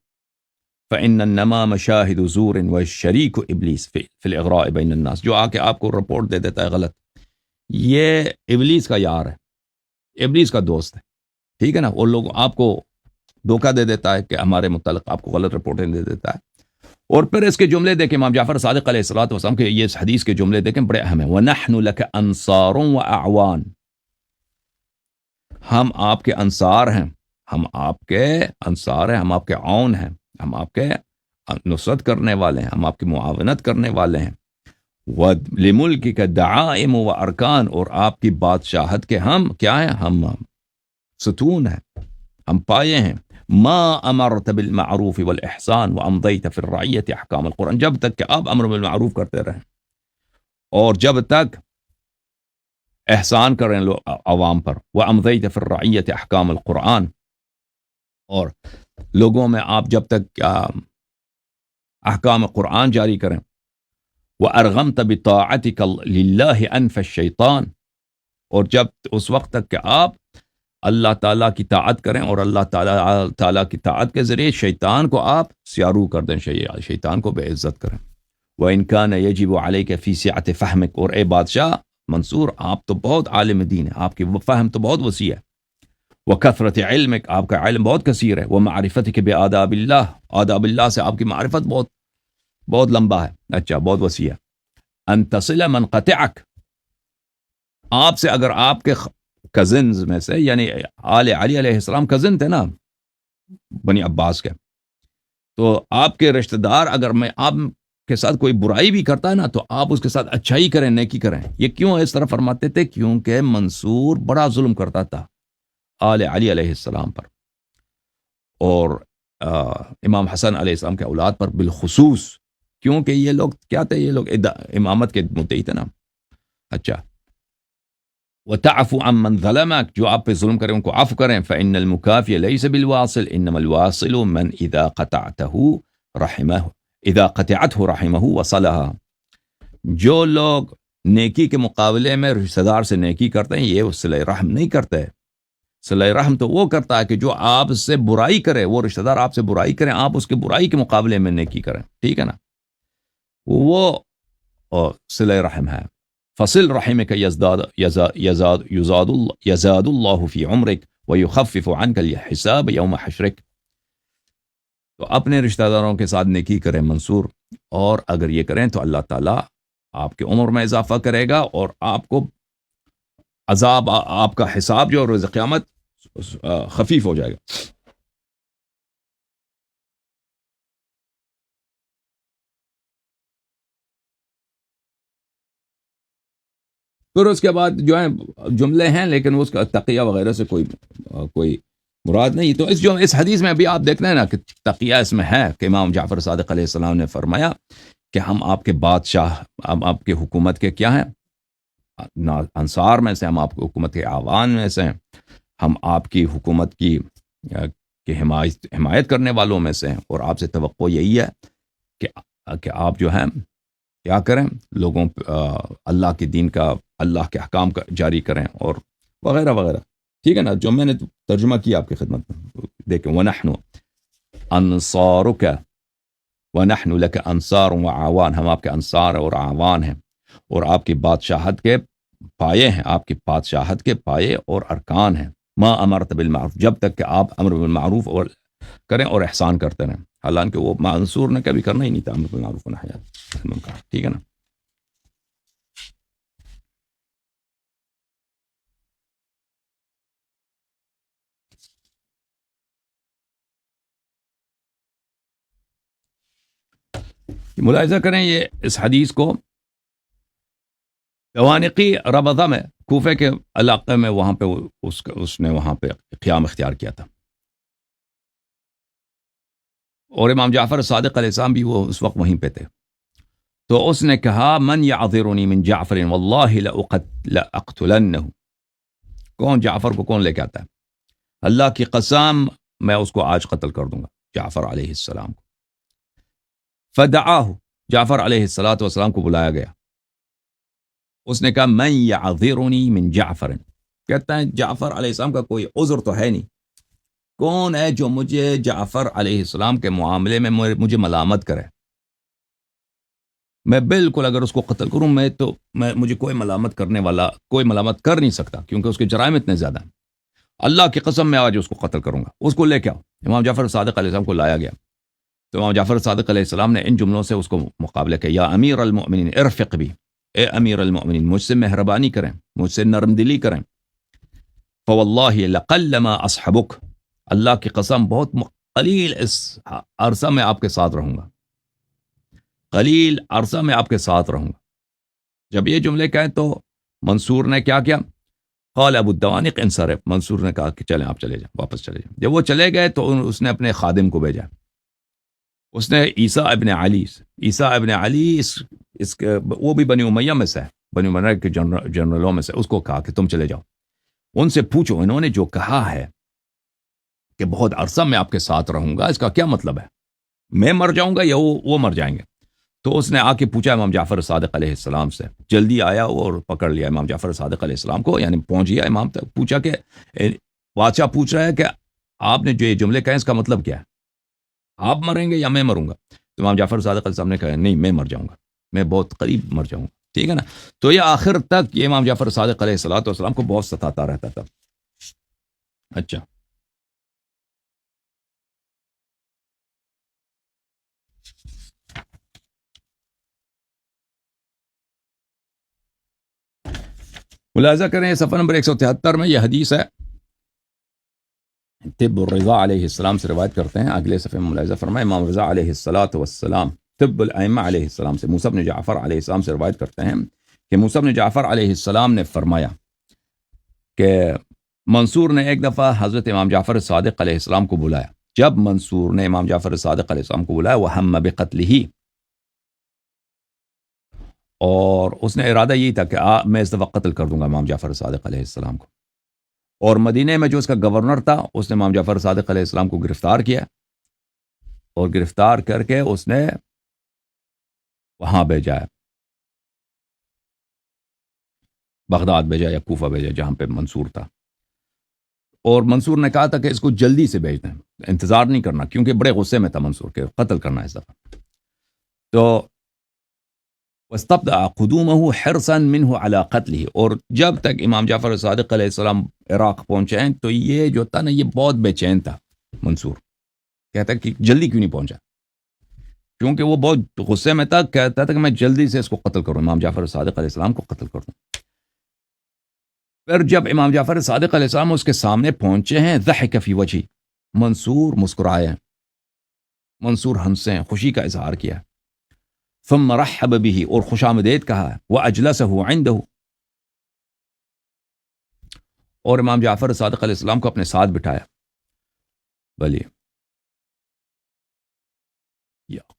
S1: فإن النمام شاہد زور والشریک ابلیس فی الاغراء بین الناس. جو آ کے آپ کو رپورٹ دے دیتا ہے غلط, یہ ابلیس کا یار ہے, ابلیس کا دوست ہے. ٹھیک ہے نا. وہ لوگ آپ کو دھوکہ دے دیتا ہے کہ ہمارے متعلق آپ کو غلط رپورٹیں دے دیتا ہے. اور پھر اس کے جملے دیکھیں امام جعفر صادق علیہ الصلوۃ والسلام کے یہ حدیث کے جملے دیکھیں بڑے اہم ہیں. وَنَحْنُ لَكَ أَنصَارٌ وَأَعْوَانٌ. ہم آپ کے انصار ہیں, ہم آپ کے انصار ہیں, ہم آپ کے عون ہیں, ہم آپ کے نصرت کرنے والے ہیں, ہم آپ کی معاونت کرنے والے ہیں. وَلِمُلْكِكَ دَعَائِمُ وَأَرْكَانُ. اور آپ کی بادشاہت کے ہم کیا ہیں؟ ہم ستون ہیں, ہم پائے ہیں. ما امرت بالمعروف والاحسان وامضيت في الرعيه احکام القرآن. جب تک کہ آپ امر بالمعروف کرتے رہیں اور جب تک احسان کریں عوام پر. وامضيت في الرعيه احکام القرآن, اور لوگوں میں آپ جب تک احکام قرآن جاری کریں. وارغمت بطاعتك لله انف الشیطان. اور جب اس وقت تک کہ آپ اللہ تعالیٰ کی طاعت کریں اور اللہ تعالیٰ کی طاعت کے ذریعے شیطان کو آپ سیارو کر دیں, شیطان کو بے عزت کریں. وَإِن كَانَ يَجِبُ عَلَيْكَ فِي سِعَةِ فَهْمِكَ. اور اے بادشاہ منصور, آپ تو بہت عالم دین ہے, آپ کی فہم تو بہت وسیع ہے. وَكَثْرَةِ عِلْمِكَ. آپ کا علم بہت کثیر ہے. وَمَعْرِفَتِكَ بِآدَابِ اللَّهِ. آداب اللہ سے آپ کی معرفت بہت لمبا ہے, اچھا بہت وسیع ہے. أَن تَصِلَ مَنْ قَطِعَكَ. آپ سے اگر آپ کے کزنز میں سے, یعنی آل علی علیہ السلام کزن تھے نا بنی عباس کے, تو آپ کے رشتہ دار اگر میں آپ کے ساتھ کوئی برائی بھی کرتا ہے نا تو آپ اس کے ساتھ اچھائی کریں, نیکی کریں. یہ کیوں اس طرح فرماتے تھے؟ کیونکہ منصور بڑا ظلم کرتا تھا آل علی علیہ السلام پر, اور امام حسن علیہ السلام کے اولاد پر بالخصوص, کیونکہ یہ لوگ کیا تھے؟ یہ لوگ امامت کے مدعی تھے نا. اچھا وَتَعْفُ عَمَّنْ ظَلَمَكَ. جو آپ پہ ظلم کریں ان کو عفو کریں. فَإِنَّ الْمُكَافِيَ لَيْسَ بِالْوَاصِلِ إِنَّمَا الْوَاصِلُ مَنْ إِذَا قَطَعَتْهُ رَحِمَهُ وَصَلَهَا. جو لوگ نیکی کے مقابلے میں رشتہ دار سے نیکی کرتے ہیں یہ صلہ رحم نہیں کرتے. صلہ رحم تو وہ کرتا ہے کہ جو آپ سے برائی کرے, وہ رشتہ دار آپ سے برائی کریں, آپ اس کے برائی کے مقابلے میں نیکی کریں. ٹھیک ہے نا, وہ صلہ رحم ہے. فصل رحمك يزاد الله في عمرك ويخفف عنك الحساب يوم حشرك. تو اپنے رشتہ داروں کے ساتھ نیکی کریں منصور, اور اگر یہ کریں تو اللہ تعالیٰ آپ کی عمر میں اضافہ کرے گا اور آپ کو عذاب, آپ کا حساب جو روز قیامت خفیف ہو جائے گا. پھر اس کے بعد جو ہیں جملے ہیں, لیکن اس کا تقیہ وغیرہ سے کوئی مراد نہیں. تو اس حدیث میں بھی آپ دیکھ لیں نا کہ تقیہ اس میں ہے کہ امام جعفر صادق علیہ السلام نے فرمایا کہ ہم آپ کے بادشاہ, ہم آپ کے حکومت کے کیا ہیں؟ انصار میں سے, ہم آپ کی حکومت کے اعوان میں سے ہیں, ہم آپ کی حکومت کی حمایت کرنے والوں میں سے ہیں, اور آپ سے توقع یہی ہے کہ آپ جو ہیں کیا کریں, لوگوں اللہ کے دین کا, اللہ کے احکام کا جاری کریں اور وغیرہ وغیرہ. ٹھیک ہے نا, جو میں نے ترجمہ کیا آپ کی خدمت میں دیکھیں. وَنَحْنُ أَنصَارُكَ وَنَحْنُ لَكَ أَنصَارٌ وَعَوَانٌ. ہم آپ کے انصار اور اعوان ہیں, اور آپ کی بادشاہت کے پائے ہیں, آپ کی بادشاہت کے پائے اور ارکان ہیں. ما امرت بالمعروف. جب تک کہ آپ امر بالمعروف اور کریں اور احسان کرتے رہیں، حالانکہ وہ منصور نے کبھی کرنا ہی نہیں تھا امر بالمعروف و نہی عن المنکر، ٹھیک ہے نا. ملاحظہ کریں یہ اس حدیث کو دوانقی ربضہ میں، کوفے کے علاقے میں، وہاں پہ اس نے وہاں پہ قیام اختیار کیا تھا، اور امام جعفر صادق علیہ السلام بھی وہ اس وقت وہیں پہ تھے. تو اس نے کہا من یعذرنی من جعفر واللہ لأقتلنہ، کون جعفر کو کون لے کے آتا ہے، اللہ کی قسم میں اس کو آج قتل کر دوں گا، جعفر علیہ السلام کو. فدعاہ، جعفر علیہ السلام کو بلایا گیا. اس نے کہا من یعذرنی من جعفر، کہتا ہے جعفر علیہ السلام کا کوئی عذر تو ہے نہیں، کون ہے جو مجھے جعفر علیہ السلام کے معاملے میں مجھے ملامت کرے. میں بالکل اگر اس کو قتل کروں مجھے کوئی ملامت کرنے والا کوئی ملامت کر نہیں سکتا، کیونکہ اس کے جرائم اتنے زیادہ ہیں. اللہ کی قسم میں آج اس کو قتل کروں گا، اس کو لے کے آؤ. امام جعفر صادق علیہ السلام کو لایا گیا. تو امام جعفر صادق علیہ السلام نے ان جملوں سے اس کو مقابلہ کیا، یا امیر المؤمنین ارفق بھی، اے امیر المؤمنین مجھ سے مہربانی کریں، مجھ سے نرم دلی کریں. فواللہ لقلما اصحبک، اللہ کی قسم بہت قلیل اس عرصہ میں آپ کے ساتھ رہوں گا، قلیل عرصہ میں آپ کے ساتھ رہوں گا. جب یہ جملے کہیں تو منصور نے کیا کیا، قال ابو الدوانق انصرف، منصور نے کہا کہ چلیں آپ چلے جائیں، واپس چلے جائیں. جب وہ چلے گئے تو اس نے اپنے خادم کو بھیجا، اس نے عیسیٰ ابن علی وہ بھی بنی امیہ میں سے ہے، بنی امیہ کے جنرلوں میں سے، اس کو کہا کہ تم چلے جاؤ، ان سے پوچھو انہوں نے جو کہا ہے کہ بہت عرصہ میں آپ کے ساتھ رہوں گا، اس کا کیا مطلب ہے، میں مر جاؤں گا یا وہ مر جائیں گے. تو اس نے آ کے پوچھا امام جعفر صادق علیہ السلام سے، جلدی آیا اور پکڑ لیا امام جعفر صادق علیہ السلام کو، یعنی پہنچ گیا امام تک. پوچھا کہ بادشاہ پوچھ رہا ہے کہ آپ نے جو یہ جملے کہے اس کا مطلب کیا ہے، آپ مریں گے یا میں مروں گا. تو امام جعفر صادق علیہ السلام نے کہا نہیں میں مر جاؤں گا، میں بہت قریب مر جاؤں گا، ٹھیک ہے نا. تو یہ آخر تک یہ امام جعفر صادق علیہ السلام کو بہت ستاتا رہتا تھا. اچھا ملاحظہ کریں صفحہ نمبر 173 میں یہ حدیث ہے، طب الرضا علیہ السلام سے روایت کرتے ہیں. اگلے صفحے میں ملاحظہ فرمائیں، امام رضا علیہ السلام طب الائمہ علیہ السلام سے، موسیٰ بن جعفر علیہ السلام سے روایت کرتے ہیں کہ موسیٰ بن جعفر علیہ السلام نے فرمایا کہ منصور نے ایک دفعہ حضرت امام جعفر صادق علیہ السلام کو بلایا. جب منصور نے امام جعفر صادق علیہ السلام کو بلایا، وہ ہم بقتلہ، اور اس نے ارادہ یہی تھا کہ میں اس دفعہ قتل کر دوں گا امام جعفر صادق علیہ السلام کو. اور مدینہ میں جو اس کا گورنر تھا اس نے امام جعفر صادق علیہ السلام کو گرفتار کیا، اور گرفتار کر کے اس نے وہاں بھیجا ہے، بغداد بھیجا یا کوفہ بھیجا جہاں پہ منصور تھا. اور منصور نے کہا تھا کہ اس کو جلدی سے بھیج دیں، انتظار نہیں کرنا، کیونکہ بڑے غصے میں تھا منصور کہ قتل کرنا ہے اس دفعہ. تو واستبدأ قدومه حرصا منه على قتله، اور جب تک امام جعفر صادق علیہ السلام عراق پہنچے ہیں تو یہ جو تھا نا یہ بہت بے چین تھا. منصور کہتا کہ جلدی کیوں نہیں پہنچا، کیونکہ وہ بہت غصے میں تھا، کہتا تھا کہ میں جلدی سے اس کو قتل کروں، امام جعفر صادق علیہ السلام کو قتل کر دوں. پھر جب امام جعفر صادق علیہ السلام اس کے سامنے پہنچے ہیں، ضحک فی وجہی، منصور مسکرائے ہیں، منصور ہنسے ہیں، خوشی کا اظہار کیا. ثم رحب به، اور خوش آمدید کہا ہے، واجلسه عنده، اور امام جعفر صادق علیہ السلام کو اپنے ساتھ بٹھایا. بلی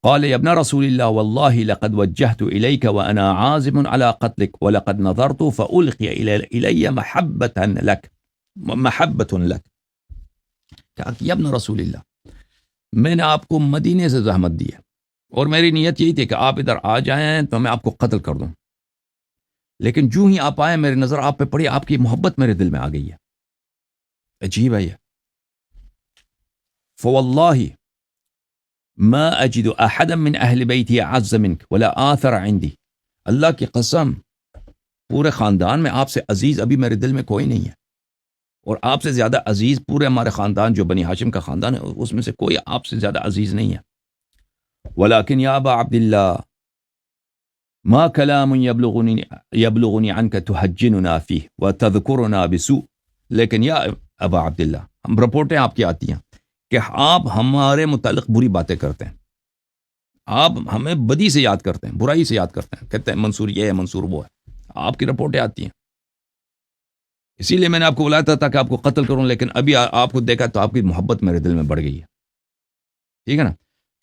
S1: قال يا ابن رسول الله والله لقد وجهت إليك وأنا عازم على قتلك ولقد نظرت فألقي إلي محبة لك. کہا کہ یا ابن رسول اللہ، میں نے آپ کو مدینے سے زحمت دی ہے اور میری نیت یہی تھی کہ آپ ادھر آ جائیں تو میں آپ کو قتل کر دوں، لیکن جو ہی آپ آئے میری نظر آپ پہ پڑی، آپ کی محبت میرے دل میں آ گئی ہے. عجیب ہے یہ. فواللہ ما اجد احدا من اہل بیتی اعز منک ولا آثر عندی، اللہ کی قسم پورے خاندان میں آپ سے عزیز ابھی میرے دل میں کوئی نہیں ہے. اور آپ سے زیادہ عزیز پورے ہمارے خاندان جو بنی ہاشم کا خاندان ہے اس میں سے کوئی آپ سے زیادہ عزیز نہیں ہے. ولیکن یا ابا عبداللہ ما کلام یبلغنی عنک تحجننا فیہ وتذکرنا بسوء. لیکن یا ابا عبداللہ ہم رپورٹیں آپ کی آتی ہیں کہ آپ ہمارے متعلق بری باتیں کرتے ہیں, آپ ہمیں بدی سے یاد کرتے ہیں, برائی سے یاد کرتے ہیں, کہتے ہیں منصور یہ ہے منصور وہ ہے. آپ کی رپورٹیں آتی ہیں, اسی لیے میں نے آپ کو بلایا تھا کہ آپ کو قتل کروں, لیکن ابھی آپ کو دیکھا تو آپ کی محبت میرے دل میں بڑھ گئی ہے. ٹھیک ہے نا.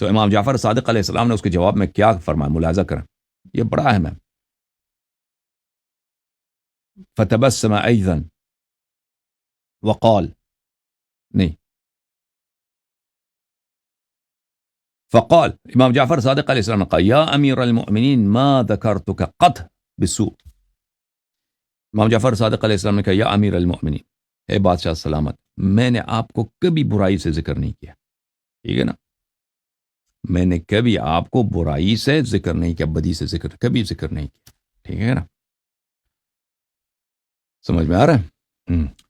S1: تو امام جعفر صادق علیہ السلام نے اس کے جواب میں کیا فرمایا, ملاحظہ کریں, یہ بڑا اہم ہے. فتبسم ایضا وقال, نہیں, فقال, امام جعفر صادق علیہ السلام نے کہا یا امیر المؤمنین ما ذکرتک قط بسوء. امام جعفر صادق علیہ السلام نے کہا یا امیر المؤمنین, اے بادشاہ سلامت, میں نے آپ کو کبھی برائی سے ذکر نہیں کیا. ٹھیک ہے نا, میں نے کبھی آپ کو برائی سے ذکر نہیں کیا, بدی سے کبھی ذکر نہیں کیا. ٹھیک ہے نا, سمجھ میں آ رہا ہے.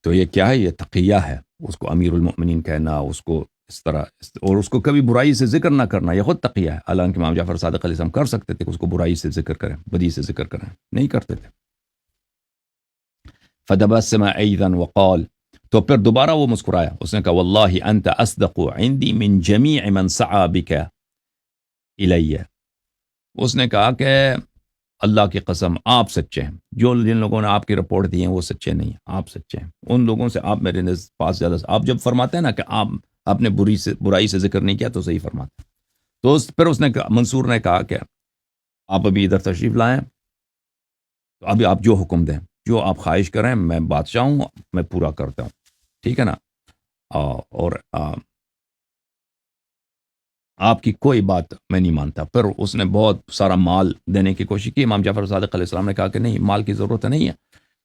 S1: تو یہ کیا ہے, یہ تقیہ ہے. اس کو امیر المؤمنین کہنا, اس کو اس طرح, اور اس کو کبھی برائی سے ذکر نہ کرنا, یہ خود تقیہ ہے. حالانکہ امام جعفر صادق علیہ السلام کر سکتے تھے کہ اس کو برائی سے ذکر کریں, بدی سے ذکر کریں, نہیں کرتے تھے. فدبسم ایضا وقال, تو پھر دوبارہ وہ مسکرایا, اس نے کہا واللہ انت اصدق عندی من جمیع من سعی بک الی. اس نے کہا کہ اللہ کی قسم آپ سچے ہیں, جن لوگوں نے آپ کی رپورٹ دی ہیں وہ سچے نہیں ہیں, آپ سچے ہیں. ان لوگوں سے آپ میرے پاس زیادہ, آپ جب فرماتے ہیں نا کہ آپ نے برائی سے ذکر نہیں کیا تو صحیح فرماتے ہیں. تو پھر اس نے منصور نے کہا کہ آپ ابھی ادھر تشریف لائیں, تو ابھی آپ جو حکم دیں, جو آپ خواہش کریں, میں بادشاہ ہوں, میں پورا کرتا ہوں. ٹھیک ہے نا. اور آپ کی کوئی بات میں نہیں مانتا. پھر اس نے بہت سارا مال دینے کی کوشش کی. امام جعفر صادق علیہ السلام نے کہا کہ نہیں, مال کی ضرورت نہیں ہے,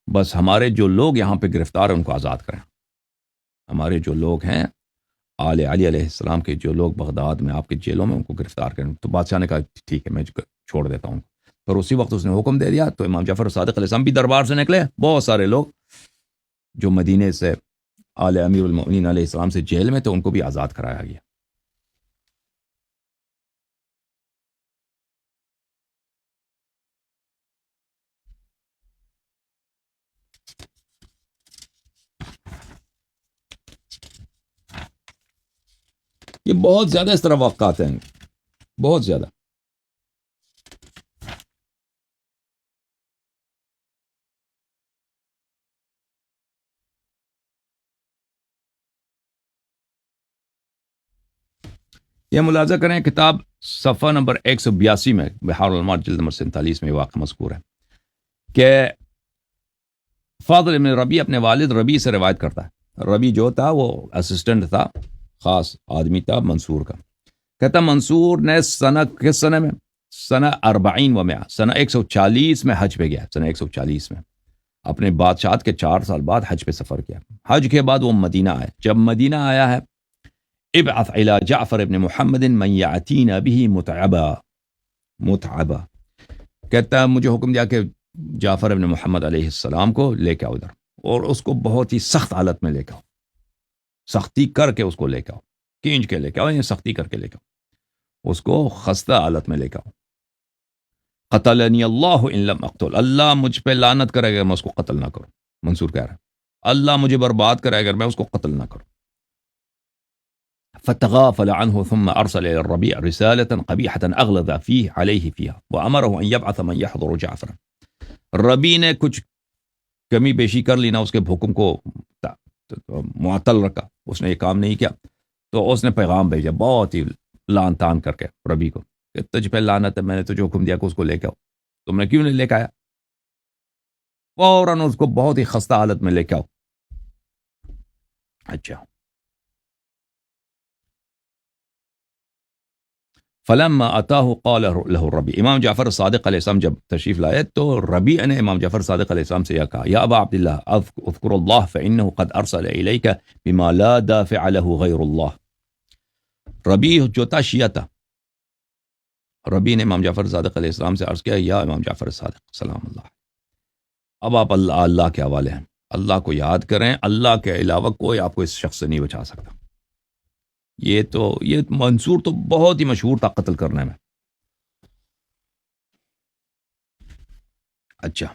S1: بس ہمارے جو لوگ یہاں پہ گرفتار ہیں ان کو آزاد کریں. ہمارے جو لوگ ہیں آل علی علیہ السلام کے جو لوگ بغداد میں آپ کے جیلوں میں, ان کو گرفتار کریں. تو بادشاہ نے کہا ٹھیک ہے, میں چھوڑ دیتا ہوں. پر اسی وقت اس نے حکم دے دیا. تو امام جعفر صادق علیہ السلام بھی دربار سے نکلے. بہت سارے لوگ جو مدینے سے آل امیر المؤمنین علیہ السلام سے جیل میں تھے ان کو بھی آزاد کرایا گیا. یہ بہت زیادہ اس طرح واقعات ہیں, بہت زیادہ. یہ ملاحظہ کریں, کتاب صفحہ نمبر 182 میں بحار الانوار جلد نمبر 47 میں واقعہ مذکور ہے کہ فاضل ابن ربیع اپنے والد ربیع سے روایت کرتا ہے. ربیع جو تھا وہ اسسٹنٹ تھا, خاص آدمی تھا منصور کا. کہتا منصور نے کس سنہ میں, سنہ 40 و 100, سنہ 140 میں حج پہ گیا. سنہ 140 میں اپنے بادشاہت کے 4 سال بعد حج پہ سفر کیا. حج کے بعد وہ مدینہ آئے. جب مدینہ آیا ہے, ابعث الى جعفر ابن محمد من یعتینا به متعبا. کہتا ہے مجھے حکم دیا کہ جعفر ابن محمد علیہ السلام کو لے کے آؤ ادھر, اور اس کو بہت ہی سخت حالت میں لے کے آؤ, سختی کر کے اس کو لے کے آؤ, کھینچ کے لے کے آؤ, یا سختی کر کے لے کے آؤ, اس کو خستہ حالت میں لے کے آؤ. قتلنی اللہ ان لم اقتل, اللہ مجھ پہ لعنت کرے اگر میں اس کو قتل نہ کروں. منصور کہہ رہا ہے اللہ مجھے برباد کرے اگر میں اس کو قتل نہ کروں. فتغافل عنه ثم أرسل إلى الربيع رسالة قبيحة أغلظ فيه عليه فيها وأمره أن يبعث من يحضر جعفر. ربیع نے کچھ کمی بیشی کر لی نا, اس کے حکم کو معطل رکھا, اس نے یہ کام نہیں کیا. تو اس نے پیغام بھیجا بہت ہی لان تان کر کے ربیع کو کہ تجھ پہ لعنت ہے, میں نے تجھے حکم دیا کہ اس کو لے کے آؤ, تم نے کیوں نہیں لے کے آیا. فوراً اس کو بہت ہی خستہ حالت میں لے کے آؤ. اچھا, فلما اتاه قال له الربيع, امام جعفر صادق علیہ السلام جب تشریف لائے تو ربیع نے امام جعفر صادق علیہ السلام سے یہ کہا یا ابا عبداللہ اذکر اللہ فانه قد ارسل الیک بما لا دافع له غیر اللہ. ربیع جو تھا شیعہ تھا. ربیع نے امام جعفر صادق علیہ السلام سے عرض کیا یا امام جعفر صادق سلام اللہ, اب آپ اللہ کے حوالے ہیں, اللہ کو یاد کریں، اللہ کے علاوہ کوئی آپ کو اس شخص سے نہیں بچا سکتا. یہ منصور تو بہت ہی مشہور تھا قتل کرنے میں. اچھا،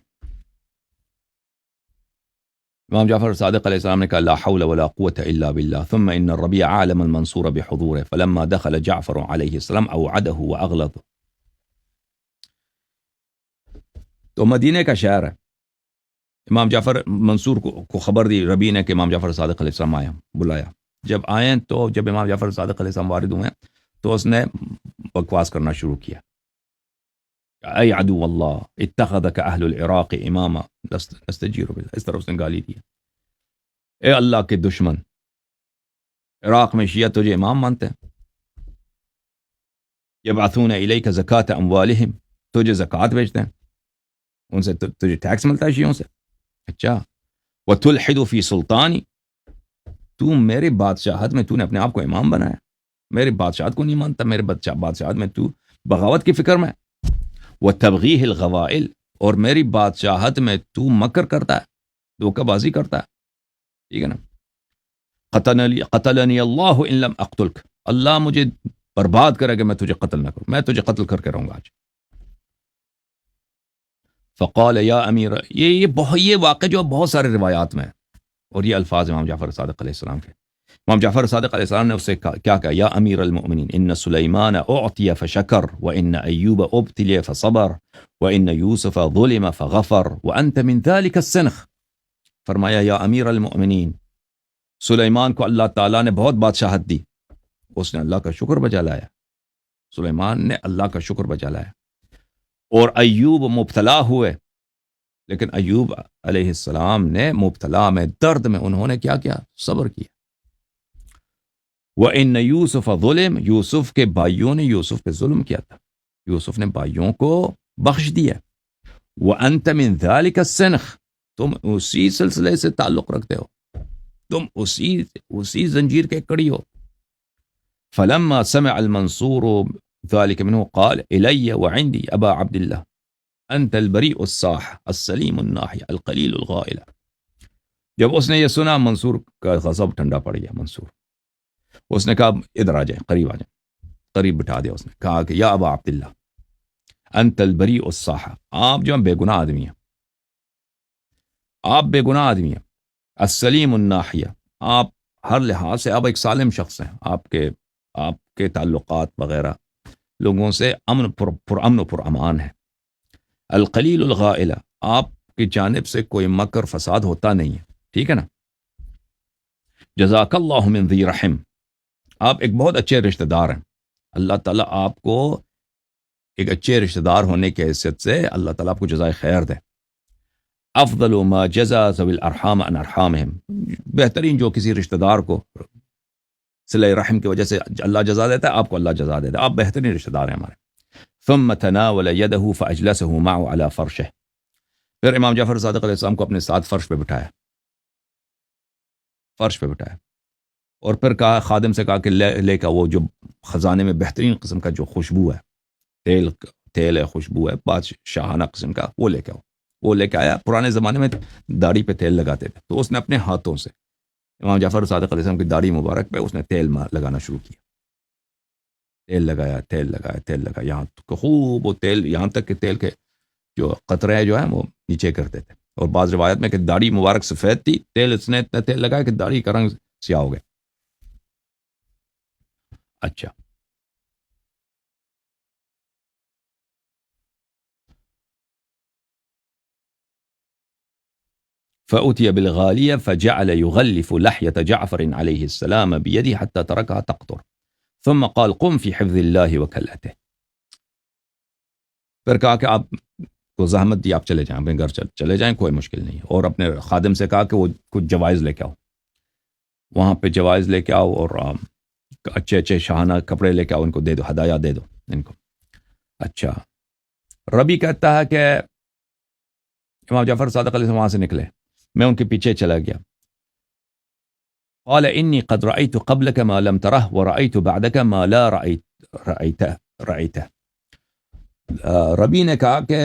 S1: امام جعفر صادق علیہ السلام نے کہا لا حول ولا قوة الا بالله ثم ان الربيع عالم المنصور بحضوره فلما دخل جعفر عليه السلام اوعده واغلظه. تو مدینے کا شہر ہے. امام جعفر منصور کو خبر دی ربیع نے کہ امام جعفر صادق علیہ السلام آیا، بلایا. جب امام جعفر صادق علیہ السلام وارد ہوئے تو اس نے بکواس کرنا شروع کیا. اے عدو اللہ اتخذک اہل العراق اماما نستجیر باللہ، اس طرح اس نے گالی دی. اے اللہ کے دشمن، عراق میں شیعہ تجھے امام مانتے ہیں. یبعثون الیک زکاة اموالہم، تجھے زکوٰۃ بھیجتے ہیں، ان سے تجھے ٹیکس ملتا ہے شیعوں سے. اچھا، وتلحد فی سلطانی، تو میری بادشاہت میں تو نے اپنے آپ کو امام بنایا، میری بادشاہت کو نہیں مانتا، میرے بادشاہت میں تو بغاوت کی فکر میں. وتبغیہ الغوائل، اور میری بادشاہت میں تو مکر کرتا ہے، دھوکہ بازی کرتا ہے. ٹھیک ہے نا. قتلنی اللہ ان لم اقتلک، اللہ مجھے برباد کرے کہ میں تجھے قتل نہ کروں، میں تجھے قتل کر کے رہوں گا آج. فقال یا امیر، یہ واقع جو بہت سارے روایات میں ہے، اور یہ الفاظ امام جعفر صادق علیہ السلام کے. امام جعفر صادق علیہ السلام نے اسے کیا کہا؟ یا امیر المؤمنین ان سلیمان اعطی فشکر وان ایوب ابتلی فصبر وان یوسف ظلم فغفر وانت من ذلك السنخ. فرمایا یا امیر المؤمنین، سلیمان کو اللہ تعالیٰ نے بہت بادشاہت دی، اس نے اللہ کا شکر بجا لایا. سلیمان نے اللہ کا شکر بجا لایا. اور ایوب مبتلا ہوئے، لیکن ایوب علیہ السلام نے مبتلا میں، درد میں انہوں نے کیا کیا؟ صبر کیا. وَإِنَّ يُوسُفَ ظُلِمَ، یوسف کے بھائیوں نے یوسف پہ ظلم کیا تھا، یوسف نے بھائیوں کو بخش دیا. وَأَنْتَ مِنْ ذَلِكَ السِّنْخ، تم اسی سلسلے سے تعلق رکھتے ہو، تم اسی زنجیر کے کڑی ہو. فَلَمَّا سَمِعَ الْمَنْصُورُ ذَلِكَ مِنْهُ قَالَ إِلَيَّ وَعِنْدِي أَبَا عَبْدِ اللَّهِ أَنْتَ الْبَرِيءُ الصَّاحِ السَّلِيمُ النَّاحِيَ الْقَلِيلُ الْغَائِلَ. جب اس نے یہ سنا، منصور کا غضب ٹھنڈا پڑ گیا. منصور، اس نے کہا ادھر آ جائے، قریب آ جائے، قریب بٹھا دیا. اس نے کہا کہ یا ابا عبداللہ انت البریء الصاح، آپ جو بے گناہ آدمی ہیں، آپ بے گناہ آدمی ہیں. السلیم الناحیہ، آپ ہر لحاظ سے آپ ایک سالم شخص ہیں، آپ کے تعلقات وغیرہ لوگوں سے پر امن و امان ہے. القلیل الغائلہ، آپ کی جانب سے کوئی مکر فساد ہوتا نہیں ہے. ٹھیک ہے نا. جزاک اللہ من ذی رحم، آپ ایک بہت اچھے رشتہ دار ہیں. اللہ تعالیٰ آپ کو ایک اچھے رشتہ دار ہونے کی حیثیت سے اللہ تعالیٰ آپ کو جزائے خیر دے. افضل ما جزا ذوی الارحام عن ارحامہم، بہترین جو کسی رشتہ دار کو صلہ رحم کی وجہ سے اللہ جزا دیتا ہے، آپ کو اللہ جزا دیتا ہے. آپ بہترین رشتہ دار ہیں ہمارے. ثم تناول يده فاجلسه معه على فرشه، پھر امام جعفر صادق علیہ السلام کو اپنے ساتھ فرش پہ بٹھایا، فرش پہ بٹھایا، اور پھر کہا، خادم سے کہا کہ لے کا وہ جو خزانے میں بہترین قسم کا جو خوشبو ہے، تیل ہے، خوشبو ہے، بادشاہانہ قسم کا، وہ لے کے آؤ. وہ لے کے آیا. پرانے زمانے میں داڑھی پہ تیل لگاتے تھے، تو اس نے اپنے ہاتھوں سے امام جعفر صادق علیہ السلام کی داڑھی مبارک پہ اس نے تیل لگانا شروع کیا. تیل لگایا، یہاں تک خوب وہ تیل، یہاں تک کہ تیل کے جو قطرے جو ہیں وہ نیچے کرتے تھے. اور بعض روایت میں کہ داڑھی مبارک سفید تھی، اس نے اتنا تیل لگایا کہ داڑھی کا رنگ سیاہ ہو گیا. اچھا، فأتي بالغالية فجعل يغلف لحية جعفر عليه السلام بيده حتى تركها تقطر ثم قال قم في حفظ الله وكلته. پھر کہا کہ آپ کو زحمت دی، آپ چلے جائیں، اپنے گھر چلے جائیں، کوئی مشکل نہیں. اور اپنے خادم سے کہا کہ وہ کچھ جوائز لے کے آؤ، وہاں پہ جوائز لے کے آؤ، اور اچھے شاہانہ کپڑے لے کے آؤ، ان کو دے دو، ہدایہ دے دو ان کو. اچھا، ربی کہتا ہے کہ امام جعفر صادق علیہ السلام وہاں سے نکلے، میں ان کے پیچھے چلا گیا. قال انی قد رأیت قبلک ما لم ترہ ورأیت بعدک ما لا رأیته. ربی نے کہا کہ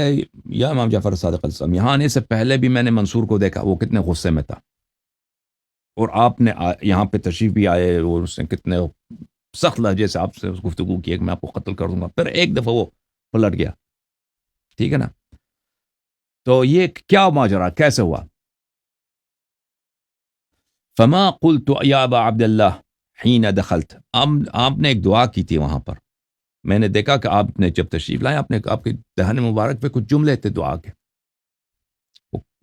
S1: یا امام جعفر صادق علیہ السلام، یہاں آنے سے پہلے بھی میں نے منصور کو دیکھا، وہ کتنے غصے میں تھا، اور آپ نے یہاں پہ تشریف بھی آئے اور اس نے کتنے سخت لہجے سے آپ سے گفتگو کی کہ میں آپ کو قتل کر دوں گا، پھر ایک دفعہ وہ پلٹ گیا. ٹھیک ہے نا؟ تو یہ کیا ماجرا کیسے ہوا؟ فما قلت یا ابا عبد اللہ حین دخلت، آپ نے ایک دعا کی تھی وہاں پر، میں نے دیکھا کہ آپ نے جب تشریف لائے آپ کے دہن مبارک پہ کچھ جملے تھے دعا کے،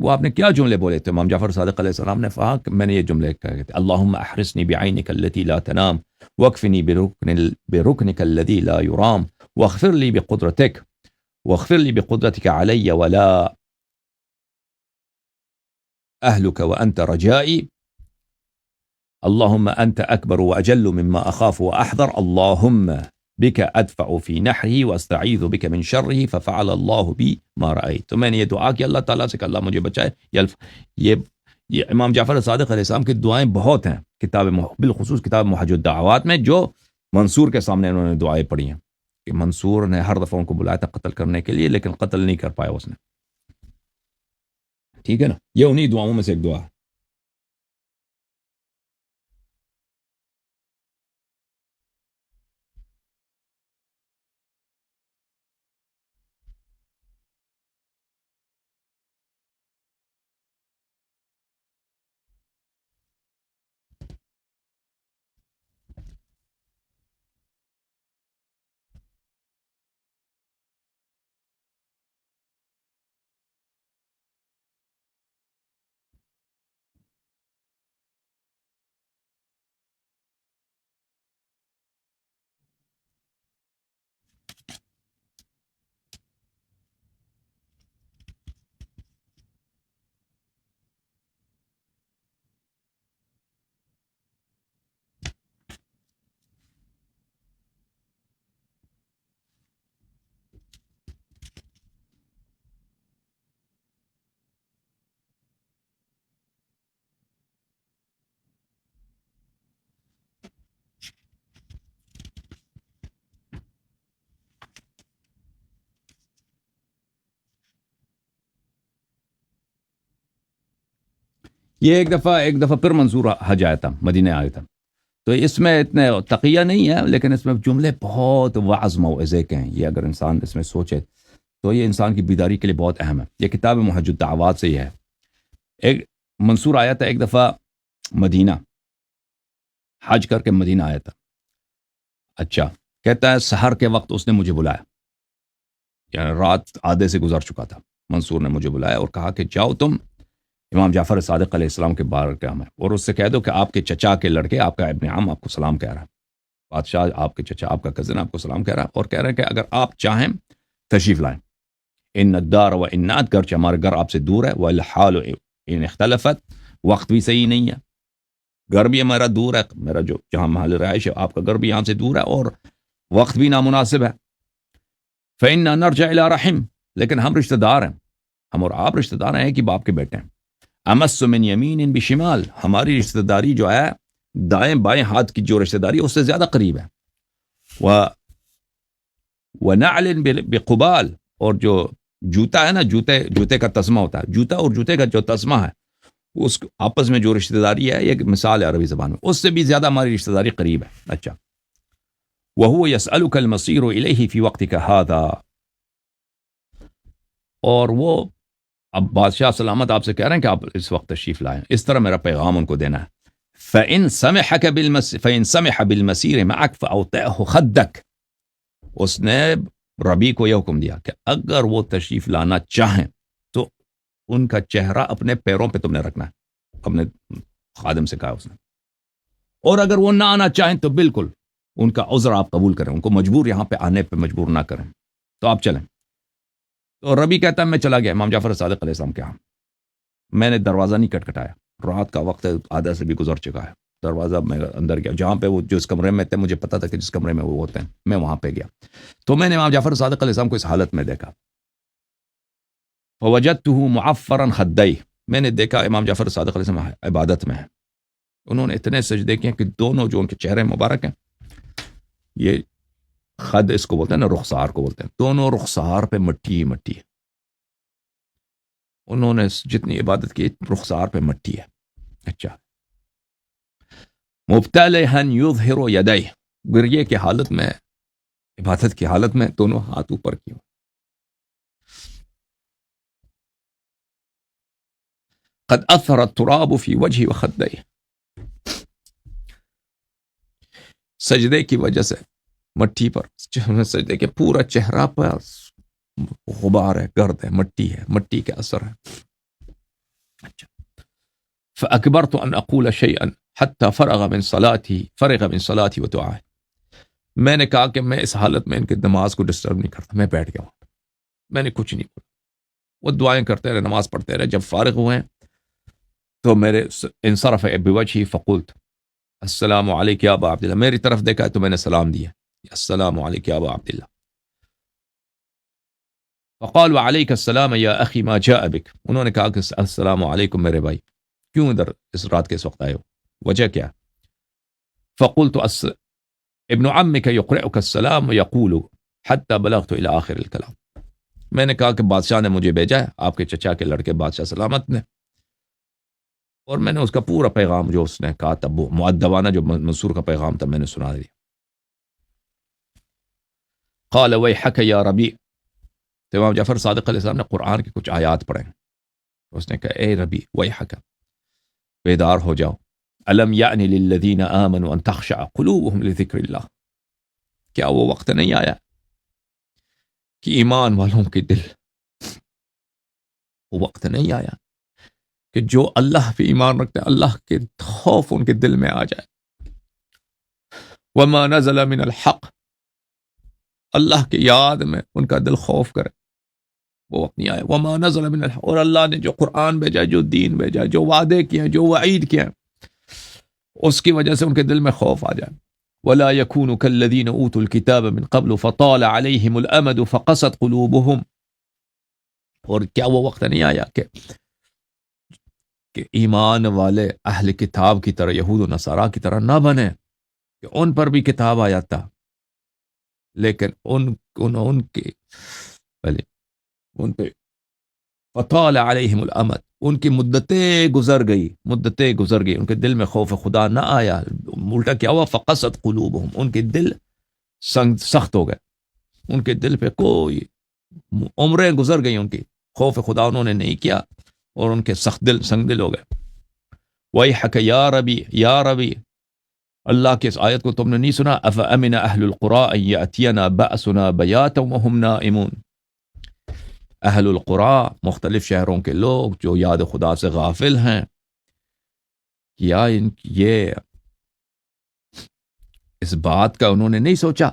S1: وہ آپ نے کیا جملے بولے تھے؟ امام جعفر صادق علیہ السلام نے کہا کہ میں نے یہ جملے کہے تھے، اللہم احرسنی بعینک التي لا تنام واکفنی برکنک الذی لا یرام واغفر لی بقدرتک بقدرتک علی ولا اہلک وانت رجائی، اللہم انت اکبر واجل مما اخاف واحذر، اللہم بک ادفع فی نحری واستعیذ بک من شرہ ففعل اللہ بی ما رأیت. تو میں نے یہ دعا کی اللہ تعالیٰ سے کہ اللہ مجھے بچائے. یہ امام جعفر صادق علیہ السلام کی دعائیں بہت ہیں کتاب بالخصوص کتاب محج الدعوات میں، جو منصور کے سامنے انہوں نے دعائیں پڑھی ہیں کہ منصور نے ہر دفعہ ان کو بلایا تھا قتل کرنے کے لیے لیکن قتل نہیں کر پایا اس نے. ٹھیک ہے نا؟ یہ انہی دعاؤں میں سے ایک دعا ہے. یہ ایک دفعہ پھر منصور حج آیا تھا، مدینہ آیا تھا، تو اس میں اتنے تقیہ نہیں ہے لیکن اس میں جملے بہت وعظ موعظے کے ہیں. یہ اگر انسان اس میں سوچے تو یہ انسان کی بیداری کے لیے بہت اہم ہے. یہ کتاب محج الدعوات سے ہی ہے. ایک منصور آیا تھا ایک دفعہ مدینہ، حج کر کے مدینہ آیا تھا. اچھا، کہتا ہے سحر کے وقت اس نے مجھے بلایا، یعنی رات آدھے سے گزر چکا تھا، منصور نے مجھے بلایا اور کہا کہ جاؤ تم امام جعفر صادق علیہ السلام کے بارگاہ میں اور اس سے کہہ دو کہ آپ کے چچا کے لڑکے، آپ کا ابن عم آپ کو سلام کہہ رہا ہے، بادشاہ آپ کے چچا آپ کا کزن آپ کو سلام کہہ رہا ہے، اور کہہ رہا ہے کہ اگر آپ چاہیں تشریف لائیں. ان الدار و انات، گرچہ ہمارا گھر آپ سے دور ہے، والحال ان اختلفت، وقت بھی صحیح نہیں ہے، گھر بھی ہمارا دور ہے، میرا جو جہاں محل رہائش ہے آپ کا گھر بھی یہاں سے دور ہے اور وقت بھی نامناسب ہے. فإنا نرجع الى رحم، لیکن ہم رشتہ دار ہیں، ہم اور آپ رشتہ دار ہیں کہ باپ کے بیٹے ہیں. امس من یمین بشمال، ہماری رشتہ داری جو ہے دائیں بائیں ہاتھ کی جو رشتہ داری ہے اس سے زیادہ قریب ہے. ونعل بقبال، اور جو جوتا ہے نا، جوتے کا تسمہ ہوتا ہے، جوتا اور جوتے کا جو تسمہ ہے اس آپس میں جو رشتہ داری ہے، یہ مثال ہے عربی زبان میں، اس سے بھی زیادہ ہماری رشتہ داری قریب ہے. اچھا، وهو يسألك المصير إليه في وقتك هذا، اور وہ اب بادشاہ سلامت آپ سے کہہ رہے ہیں کہ آپ اس وقت تشریف لائیں، اس طرح میرا پیغام ان کو دینا ہے. فإن سمح بالمسير معك فأوطئه خدك، اس نے ربی کو یہ حکم دیا کہ اگر وہ تشریف لانا چاہیں تو ان کا چہرہ اپنے پیروں پہ تم نے رکھنا ہے، اپنے خادم سے کہا اس نے، اور اگر وہ نہ آنا چاہیں تو بالکل ان کا عذر آپ قبول کریں، ان کو مجبور یہاں پہ آنے پہ مجبور نہ کریں، تو آپ چلیں. تو ربی کہتا ہے میں چلا گیا امام جعفر صادق علیہ السلام کے ہاں، میں نے دروازہ نہیں کٹکھٹایا، رات کا وقت ہے، آدھا سے بھی گزر چکا ہے، دروازہ میں اندر گیا، جہاں پہ وہ جس کمرے میں تھے مجھے پتا تھا کہ جس کمرے میں وہ ہوتے ہیں، میں وہاں پہ گیا تو میں نے امام جعفر صادق علیہ السلام کو اس حالت میں دیکھا. فوجدته معفرا خدیہ، میں نے دیکھا امام جعفر صادق علیہ السلام عبادت میں ہیں، انہوں نے اتنے سجدے کیے کہ دونوں جو ان کے چہرے مبارک ہیں یہ خد اس کو بولتے ہیں نا، رخسار کو بولتے ہیں، دونوں رخسار پہ مٹی ہی مٹی ہے. انہوں نے جتنی عبادت کی رخسار پہ مٹی ہے. اچھا، مبتلہن یظہر یدیہ، گریے کی حالت میں، عبادت کی حالت میں دونوں ہاتھ اوپر کیے. قد اثر التراب فی وجہ وخدیہ، سجدے کی وجہ سے مٹی پر، سجدے کے پورا چہرہ پر غبار ہے، گرد ہے، مٹی ہے، مٹی کے اثر ہے. اچھا، فاکبرت ان اقول شیئا حتی فرغ من صلاتي ودعائه، میں نے کہا کہ میں اس حالت میں ان کی نماز کو ڈسٹرب نہیں کرتا، میں بیٹھ گیا ہوں، میں نے کچھ نہیں بولا. وہ دعائیں کرتے رہے، نماز پڑھتے رہے. جب فارغ ہوئے ہیں تو میرے انصرف بوجهي فقلت السلام علیک یا ابا عبداللہ، میری طرف دیکھا تو میں نے سلام دیا، السلام علیک یا ابا عبداللہ. فقال وعلیک السلام یا اخی ما جاء بک، انہوں نے کہا کہ السلام علیکم میرے بھائی، کیوں ادھر اس رات کے اس وقت آئے ہو، وجہ کیا؟ فقلت ابن عمک یقرئک السلام ویقول حتی بلغت الى آخر الکلام، میں نے کہا کہ بادشاہ نے مجھے بھیجا ہے، آپ کے چچا کے لڑکے بادشاہ سلامت نے، اور میں نے اس کا پورا پیغام جو اس نے کہا تھا، وہ مؤدبانہ جو منصور کا پیغام تھا، میں نے سنا دیا. قال ویحک یا ربیع، تو امام جعفر صادق علیہ السلام نے قرآن کی کچھ آیات پڑھیں، اس نے کہا اے ربیع ویحک، بیدار ہو جاؤ. الم یعن للذین آمنوا ان تخشع قلوبهم لذکر اللہ، کیا وہ وقت نہیں آیا کہ ایمان والوں کے دل، وہ وقت نہیں آیا کہ جو اللہ پہ ایمان رکھتے ہیں اللہ کے خوف ان کے دل میں آ جائے. وما نزل من الحق، اللہ کی یاد میں ان کا دل خوف کرے، وہ وقت نہیں آیا. وما نزل من الحق، اور اللہ نے جو قرآن بھیجا، جو دین بھیجا، جو وعدے کیے، جو وعید کیے، اس کی وجہ سے ان کے دل میں خوف آ جائے. ولا يكونوا كالذين اوتوا الكتاب من قبل فطال عليهم الامد فقست قلوبهم، اور کیا وہ وقت نہیں آیا کہ ایمان والے اہل کتاب کی طرح، یہود و نصارا کی طرح نہ بنے کہ ان پر بھی کتاب آیا تھا لیکن ان کے پہلے ان پہ فطال علیہم الامد، ان کی مدتیں گزر گئی، ان کے دل میں خوف خدا نہ آیا. الٹا کیا ہوا؟ فقست قلوبہم، ان کے دل سخت ہو گئے، ان کے دل پہ کوئی عمریں گزر گئی، ان کی خوف خدا انہوں نے نہیں کیا اور ان کے سنگ دل ہو گئے. ویحک یا ربی، یا ربی، اللہ کی اس آیت کو تم نے نہیں سنا؟ افامن اہل القری ان یاتینا باسنا بیاتا وهم نائمون، اہل القری مختلف شہروں کے لوگ جو یاد خدا سے غافل ہیں، کیا یہ اس بات کا انہوں نے نہیں سوچا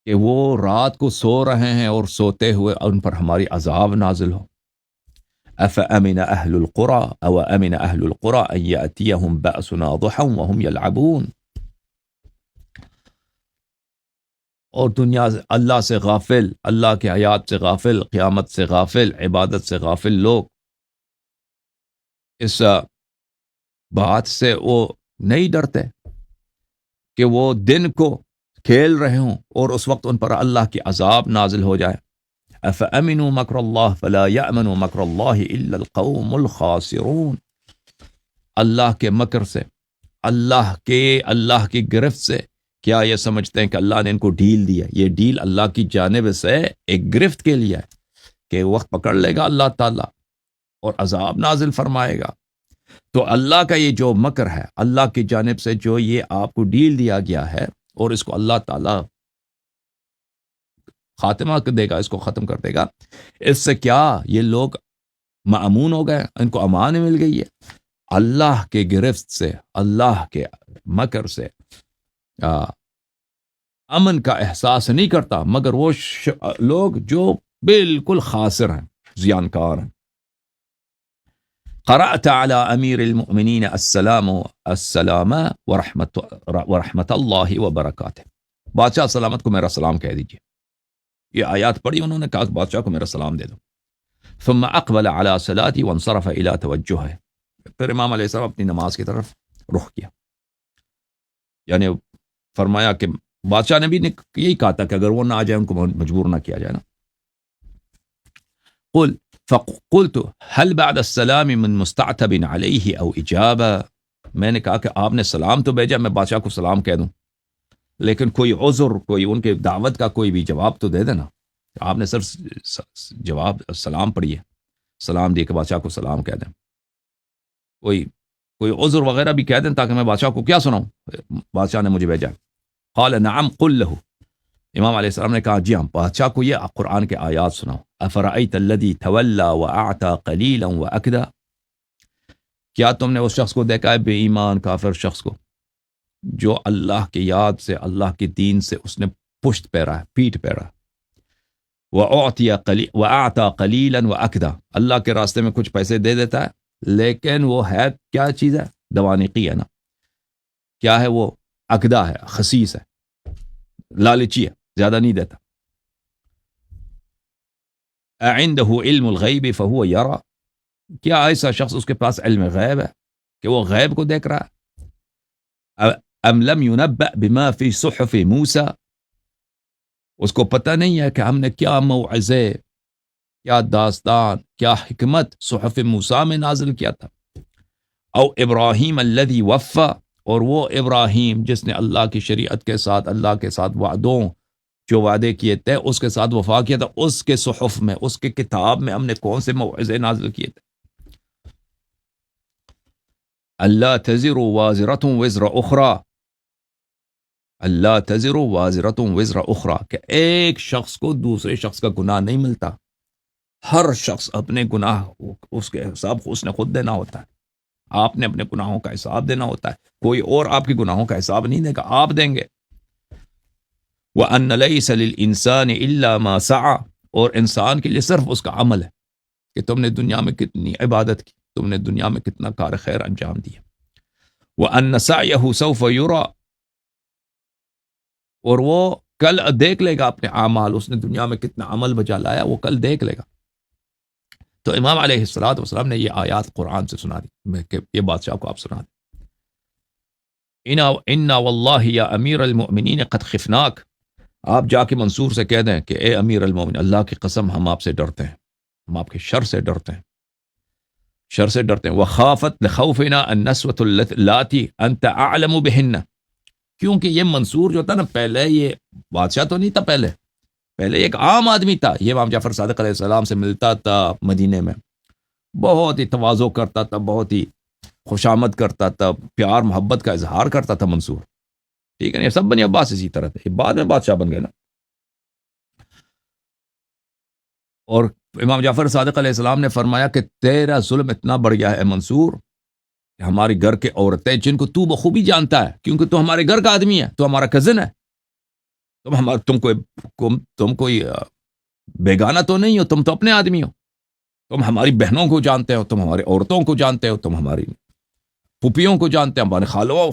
S1: کہ وہ رات کو سو رہے ہیں اور سوتے ہوئے ان پر ہماری عذاب نازل ہو. افامن اہل القری او امن اہل القری ان یاتیہم باسنا ضحا وهم یلعبون، اور دنیا سے، اللہ سے غافل، اللہ کے آیات سے غافل، قیامت سے غافل، عبادت سے غافل لوگ اس بات سے وہ نہیں ڈرتے کہ وہ دن کو کھیل رہے ہوں اور اس وقت ان پر اللہ کی عذاب نازل ہو جائے. افامنوا مکر اللہ فلا یامن مکر اللہ الا القوم الخاسرون، اللہ کے مکر سے، اللہ کی گرفت سے کیا یہ سمجھتے ہیں کہ اللہ نے ان کو ڈیل دیا؟ یہ ڈیل اللہ کی جانب سے ایک گرفت کے لیے ہے کہ وقت پکڑ لے گا اللہ تعالیٰ اور عذاب نازل فرمائے گا. تو اللہ کا یہ جو مکر ہے، اللہ کی جانب سے جو یہ آپ کو ڈیل دیا گیا ہے، اور اس کو اللہ تعالیٰ خاتمہ دے گا، اس کو ختم کر دے گا. اس سے کیا یہ لوگ مأمون ہو گئے، ان کو امان مل گئی ہے اللہ کے گرفت سے، اللہ کے مکر سے. امن کا احساس نہیں کرتا مگر وہ لوگ جو بالکل خاسر ہیں، زیانکار ہیں. قرأت على امیر المؤمنین السلام ورحمت اللہ وبرکاتہ، بادشاہ سلامت کو میرا سلام کہہ دیجئے. یہ آیات پڑھی انہوں نے، کہا کہ بادشاہ کو میرا سلام دے دو. ثم اقبل على صلاتی وانصرف الى توجہہ، پھر امام علیہ السلام اپنی نماز کی طرف رخ کیا، یعنی فرمایا کہ بادشاہ نے بھی یہی کہا تھا کہ اگر وہ نہ آ جائے ان کو مجبور نہ کیا جائے نا. فقلت هل بعد السلام من مستعتب عليه او اجابه، میں نے کہا کہ آپ نے سلام تو بھیجا، میں بادشاہ کو سلام کہہ دوں، لیکن کوئی عذر، کوئی ان کے دعوت کا کوئی بھی جواب تو دے دینا. آپ نے صرف جواب سلام پڑھیے، سلام دے کے بادشاہ کو سلام کہہ دیں، کوئی عذر وغیرہ بھی کہہ دیں تاکہ میں بادشاہ کو کیا سناؤں. بادشاہ نے مجھے بھیجا. قال نعم قل له، امام علیہ السلام نے کہا جی ہاں، بادشاہ کو یہ قرآن کے آیات سناؤ. افرأیت الذی تولی واعطى قلیلا واکدا، کیا تم نے اس شخص کو دیکھا ہے، بے ایمان کافر شخص کو، جو اللہ کی یاد سے، اللہ کے دین سے اس نے پشت پھیرا ہے، پیٹ پھیرا. وَأَعْطَى قَلِيلًا وَأَكْدَى، اللہ کے راستے میں کچھ پیسے دے دیتا ہے لیکن وہ ہے کیا چیز ہے، دوانقی ہے نا، کیا ہے وہ، اکدا ہے، خسیس ہے، لالچی ہے، زیادہ نہیں دیتا. أَعِنْدَهُ عِلْمُ الْغَيْبِ فَهُوَ يَرَى، کیا ایسا شخص اس کے پاس علم غیب ہے کہ وہ غیب کو دیکھ رہا ہے. أَمْ لَمْ يُنَبَّأْ بِمَا فِي صُحُفِ مُوسَى، اس کو پتہ نہیں ہے کہ ہم نے کیا موعظے، کیا داستان، کیا حکمت صحف موسیٰ میں نازل کیا تھا. او ابراہیم الذی وفا، اور وہ ابراہیم جس نے اللہ کی شریعت کے ساتھ، اللہ کے ساتھ وعدوں جو وعدے کیے تھے اس کے ساتھ وفا کیا تھا. اس کے صحف میں، اس کے کتاب میں ہم نے کون سے موعظے نازل کیے تھے. اللہ تزر وازرۃ وزر اخری، اللہ تزر وازرۃ وزر اخری، کہ ایک شخص کو دوسرے شخص کا گناہ نہیں ملتا. ہر شخص اپنے گناہ اس کے حساب اس نے خود دینا ہوتا ہے. آپ نے اپنے گناہوں کا حساب دینا ہوتا ہے، کوئی اور آپ کے گناہوں کا حساب نہیں دے گا، آپ دیں گے. وَأَنَّ لَيْسَ لِلْإِنسَانِ إِلَّا مَا سَعَى، اور انسان کے لیے صرف اس کا عمل ہے کہ تم نے دنیا میں کتنی عبادت کی، تم نے دنیا میں کتنا کار خیر انجام دیا. وَأَنَّ سَعْيَهُ سَوْفَ يُرَى، اور وہ کل دیکھ لے گا اپنے اعمال، اس نے دنیا میں کتنا عمل بجا لایا وہ کل دیکھ لے گا. تو امام علیہ السلام نے یہ آیات قرآن سے سنا دی کہ یہ بادشاہ کو آپ سنا دیں. اِنَّا وَاللَّهِ يَا أَمِيرَ الْمُؤْمِنِينَ قَدْ خِفْنَاكَ، آپ جا کے منصور سے کہہ دیں کہ اے امیر المومن، اللہ کی قسم ہم آپ سے ڈرتے ہیں، ہم آپ کے شر سے ڈرتے ہیں، شر سے ڈرتے ہیں. وَخَافَتْ لِخَوْفِنَا النَّسْوَةُ اللَّاتِي أَنْتَ أَعْلَمُ بِهِنَّ، کیونکہ یہ منصور جو تھا نا، پہلے یہ بادشاہ تو نہیں تھا، پہلے ایک عام آدمی تھا. یہ امام جعفر صادق علیہ السلام سے ملتا تھا مدینے میں، بہت ہی تواضع کرتا تھا، بہت ہی خوشامد کرتا تھا، پیار محبت کا اظہار کرتا تھا منصور. ٹھیک ہے نا، یہ سب بنی عباس اسی طرح تھے، بعد میں بادشاہ بن گئے نا. اور امام جعفر صادق علیہ السلام نے فرمایا کہ تیرا ظلم اتنا بڑھ گیا ہے منصور، کہ ہمارے گھر کے عورتیں جن کو تو بخوبی جانتا ہے، کیونکہ تو ہمارے گھر کا آدمی ہے، تو ہمارا کزن ہے، تم کوئی بیگانہ تو نہیں ہو، تم تو اپنے آدمی ہو. تم ہماری بہنوں کو جانتے ہو، تم ہماری عورتوں کو جانتے ہو، تم ہماری پھوپھیوں کو جانتے ہیں، ہمارے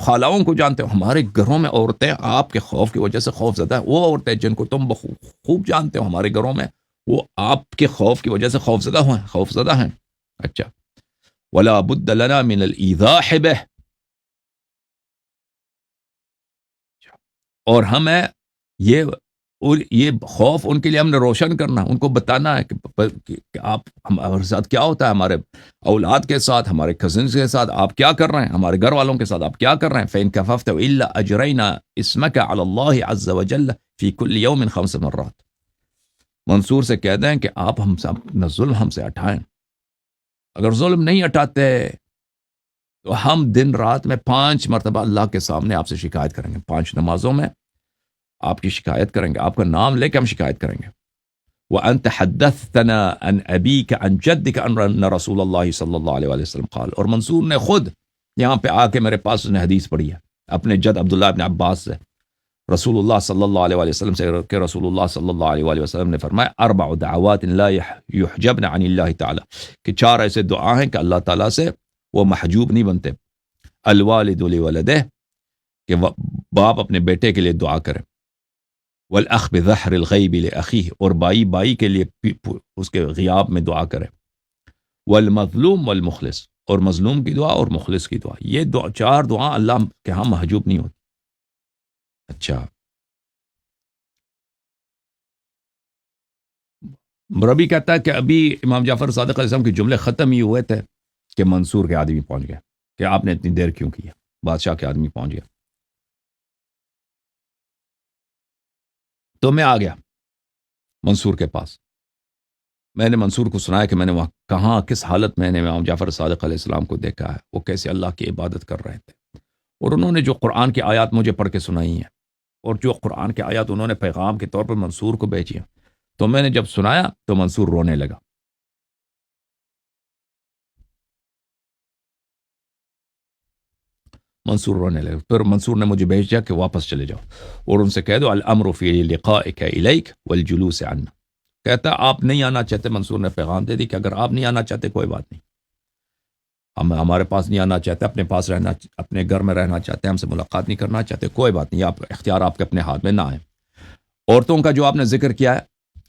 S1: خالاؤں کو جانتے ہو. ہمارے گھروں میں عورتیں آپ کے خوف کی وجہ سے خوف زدہ ہیں. وہ عورتیں جن کو تم خوب جانتے ہو ہمارے گھروں میں، وہ آپ کے خوف کی وجہ سے خوف زدہ ہیں. اچھا. ولا بد لنا من الایضاح به، اور ہمیں یہ خوف ان کے لیے ہم نے روشن کرنا، ان کو بتانا ہے کہ آپ ہمارے ساتھ کیا ہوتا ہے، ہمارے اولاد کے ساتھ، ہمارے کزنز کے ساتھ آپ کیا کر رہے ہیں، ہمارے گھر والوں کے ساتھ آپ کیا کر رہے ہیں. فَإِن كَفَفْتَ وَإِلَّا أَجْرَيْنَا اسْمَكَ عَلَى اللَّهِ عَزَّ وَجَلَّ فِي كُلِّ يَوْمٍ 5 مرات. منصور سے کہہ دیں کہ آپ ہم سے اپنا ظلم ہم سے ہٹائیں. اگر ظلم نہیں ہٹاتے تو ہم دن رات میں 5 مرتبہ اللہ کے سامنے آپ سے شکایت کریں گے. 5 نمازوں میں آپ کی شکایت کریں گے، آپ کا نام لے کے ہم شکایت کریں گے. وَأَنْتَ حَدَّثْتَنَا عَنْ أَبِيكَ عَنْ جَدِّكَ أَنَّ رسول اللہ صلی اللہ علیہ وسلم قال، اور منصور نے خود یہاں پہ آ کے میرے پاس نے حدیث پڑھی ہے اپنے جد عبداللہ ابن عباس سے، رسول اللہ صلی اللہ علیہ وسلم سے، کہ رسول اللہ صلی اللہ علیہ وسلم نے فرمایا 4 دعوات لا يحجبن عن اللہ تعالی، کہ 4 ایسے دعا ہیں کہ اللہ تعالیٰ سے وہ محجوب نہیں بنتے. الوالد لولدہ، کہ باپ اپنے بیٹے کے لیے دعا کرے. والأخ بظہر الغیب لأخیہ، اور بائی کے لیے اس کے غیاب میں دعا کرے. والمظلوم والمخلص، اور مظلوم کی دعا اور مخلص کی دعا. یہ 4 دعا اللہ کے ہاں محجوب نہیں ہوتی. اچھا. ربی کہتا ہے کہ ابھی امام جعفر صادق علیہ السلام کے جملے ختم ہی ہوئے تھے کہ منصور کے آدمی پہنچ گئے کہ آپ نے اتنی دیر کیوں کی ہے، بادشاہ کے آدمی پہنچ گیا. تو میں آ گیا منصور کے پاس. میں نے منصور کو سنایا کہ میں نے وہاں کہاں کس حالت میں نے امام جعفر صادق علیہ السلام کو دیکھا ہے، وہ کیسے اللہ کی عبادت کر رہے تھے، اور انہوں نے جو قرآن کی آیات مجھے پڑھ کے سنائی ہیں، اور جو قرآن کی آیات انہوں نے پیغام کے طور پر منصور کو بھیجی ہیں. تو میں نے جب سنایا تو منصور رونے لگا. منصور رونے لگا. پھر منصور نے مجھے بھیج دیا کہ واپس چلے جاؤ اور ان سے کہہ دو الامر فی لقائک الیک والجلوس عنا. کہتا آپ نہیں آنا چاہتے، منصور نے پیغام دے دی کہ اگر آپ نہیں آنا چاہتے کوئی بات نہیں، ہم ہمارے پاس نہیں آنا چاہتے، اپنے پاس رہنا، اپنے گھر میں رہنا چاہتے ہیں، ہم سے ملاقات نہیں کرنا چاہتے، کوئی بات نہیں، آپ اختیار آپ کے اپنے ہاتھ میں نہ آئے. عورتوں کا جو آپ نے ذکر کیا ہے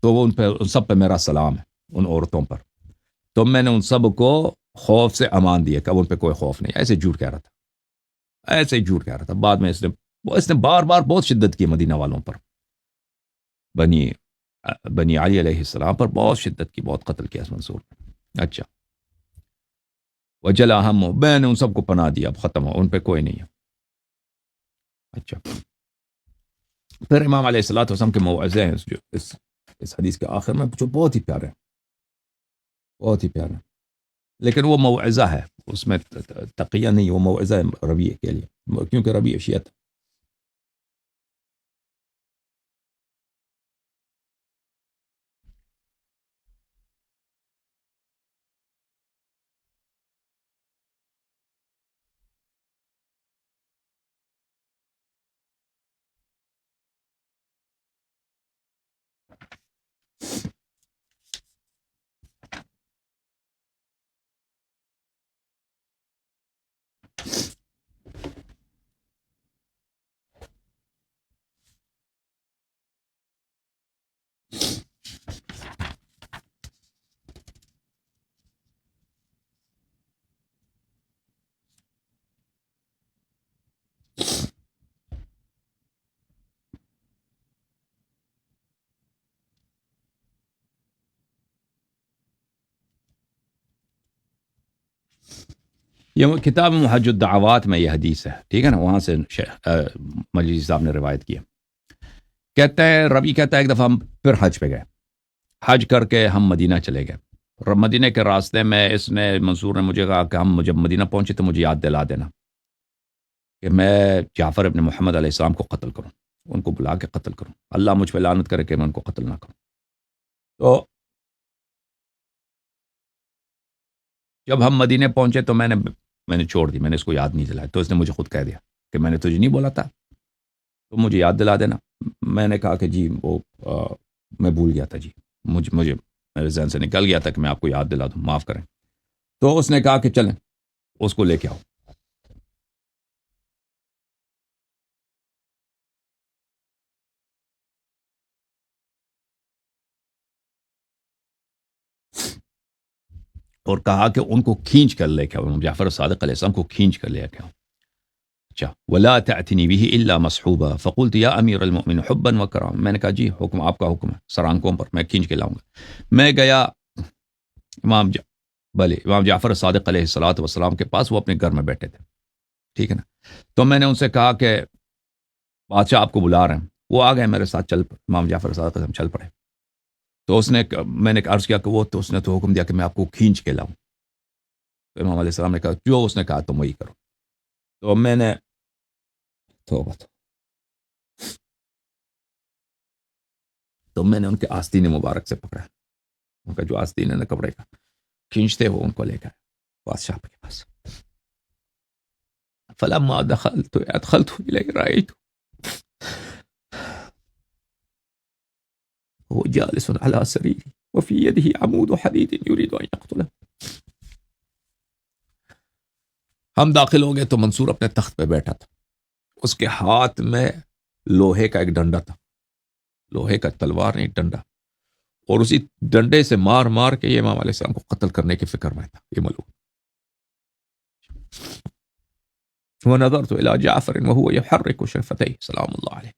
S1: تو وہ ان سب پہ میرا سلام ہے، ان عورتوں پر. تو میں نے ان سب کو خوف سے امان دیا کہ اب ان پہ کوئی خوف نہیں. ایسے جھوٹ کہہ رہا تھا، ایسے ہی جھوٹ کہہ رہا تھا. بعد میں اس نے بار بار بہت شدت کی مدینہ والوں پر، بنی علی علیہ السلام پر بہت شدت کی، بہت قتل کیا اس منصور نے. اچھا، وجلا ہم، میں نے ان سب کو پناہ دیا، اب ختم ہو، ان پہ کوئی نہیں ہے. اچھا، پھر امام علیہ الصلوۃ والسلام کے موعظے ہیں جو اس حدیث کے آخر میں، جو بہت ہی پیارے ہیں، بہت ہی پیارے ہیں. لیکن وہ موعظہ ہے، اس میں تقیہ نہیں، وہ موعظہ ہے ربیع کے لیے، کیونکہ ربیع شیعہ تھا. یہ کتاب محج الدعوات میں یہ حدیث ہے، ٹھیک ہے نا، وہاں سے مجلسی صاحب نے روایت کیا. کہتے ہیں ربی کہتا ہے ایک دفعہ ہم پھر حج پہ گئے، حج کر کے ہم مدینہ چلے گئے. مدینہ کے راستے میں اس نے، منصور نے مجھے کہا کہ ہم جب مدینہ پہنچے تو مجھے یاد دلا دینا کہ میں جعفر ابن محمد علیہ السلام کو قتل کروں، ان کو بلا کے قتل کروں، اللہ مجھ پہ لعنت کرے کہ میں ان کو قتل نہ کروں. تو جب ہم مدینے پہنچے تو میں نے چھوڑ دی، میں نے اس کو یاد نہیں دلایا. تو اس نے مجھے خود کہہ دیا کہ میں نے تجھے نہیں بولا تھا، تو مجھے یاد دلا دینا. میں نے کہا کہ جی وہ میں بھول گیا تھا، جی مجھے میرے ذہن سے نکل گیا تھا کہ میں آپ کو یاد دلا دوں، معاف کریں. تو اس نے کہا کہ چلیں اس کو لے کے آؤ. اور کہا کہ ان کو کھینچ کر لے کے آؤ، جعفر صادق علیہ السلام کو کھینچ کر لے کے آؤ. اچھا، ولا تأتنی به الا مصحوبا فقلت یا امیر المؤمن حبا وکرام. میں نے کہا جی حکم آپ کا حکم ہے، سرانکوں پر میں کھینچ کے لاؤں گا. میں گیا امام جعفر صادق علیہ الصلوۃ والسلام کے پاس، وہ اپنے گھر میں بیٹھے تھے، ٹھیک ہے نا. تو میں نے ان سے کہا کہ بادشاہ آپ کو بلا رہے ہیں. وہ آ گئے میرے ساتھ، چل پڑے، امام جعفر صادق ہم چل پڑے. تو میں نے عرض کیا کہ اس نے تو حکم دیا کہ میں آپ کو کھینچ کے لاؤں. تو امام علیہ السلام نے کہا جو اس نے کہا تم وہی کرو. تو میں نے ان کے آستین مبارک سے پکڑا، ان کا جو آستین ہے نا کپڑے کا، کھینچتے ہوئے ان کو لے گئے بادشاہ کے پاس. فلما ادخلت الیہ رأیت هو جالس على سريره وفي يده عمود حديد يريد ان يقتله. ہم داخل ہو گئے تو منصور اپنے تخت پہ بیٹھا تھا، اس کے ہاتھ میں لوہے کا ایک ڈنڈا تھا، لوہے کا تلوار نہیں، ڈنڈا، اور اسی ڈنڈے سے مار مار کے یہ امام علیہ السلام کو قتل کرنے کی فکر میں تھا یہ ملعون. ونظرت الى جعفر وهو يحرك شفتيه سلام الله عليه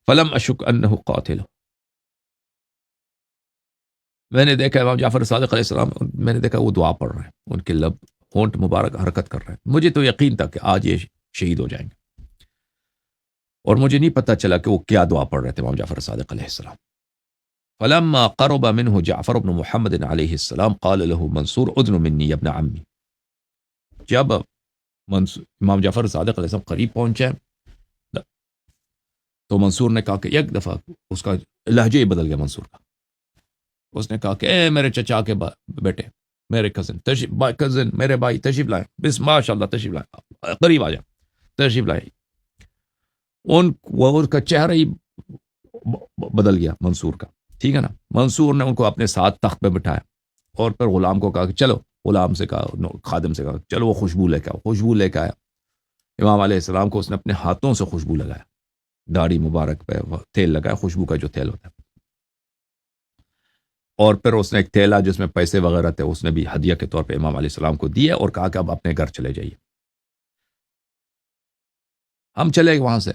S1: فلم اشك انه قاتله. میں نے دیکھا امام جعفر صادق علیہ السلام، میں نے دیکھا وہ دعا پڑھ رہے ہیں، ان کے لب ہونٹ مبارک حرکت کر رہے ہیں، مجھے تو یقین تھا کہ آج یہ شہید ہو جائیں گے، اور مجھے نہیں پتہ چلا کہ وہ کیا دعا پڑھ رہے تھے امام جعفر صادق علیہ السلام. فلما قرب منه جعفر بن محمد علیہ السلام قال له منصور ادن منی ابن عمی. جب امام جعفر صادق علیہ السلام قریب پہنچے تو منصور نے کہا کہ ایک دفعہ اس کا لہجہ ہی بدل گیا منصور کا. اس نے کہا کہ اے میرے چچا کے بیٹے، میرے کزن میرے بھائی تشریف لائیں، بس ماشاء اللہ تشریف لائیں، قریب آ جائیں، تشریف لائیں. وہ کا چہرہ ہی بدل گیا منصور کا، ٹھیک ہے نا. منصور نے ان کو اپنے ساتھ تخت پہ بٹھایا اور پھر غلام کو کہا کہ چلو، غلام سے کہا، خادم سے کہا چلو وہ خوشبو لے کے آؤ. خوشبو لے کے آیا. امام علیہ السلام کو اس نے اپنے ہاتھوں سے خوشبو لگایا، داڑھی مبارک پہ تیل لگایا، خوشبو کا جو تیل ہوتا ہے. اور پھر اس نے ایک تھیلا جس میں پیسے وغیرہ تھے اس نے بھی ہدیہ کے طور پہ امام علیہ السلام کو دیا اور کہا کہ اب اپنے گھر چلے جائیے. ہم چلے وہاں سے.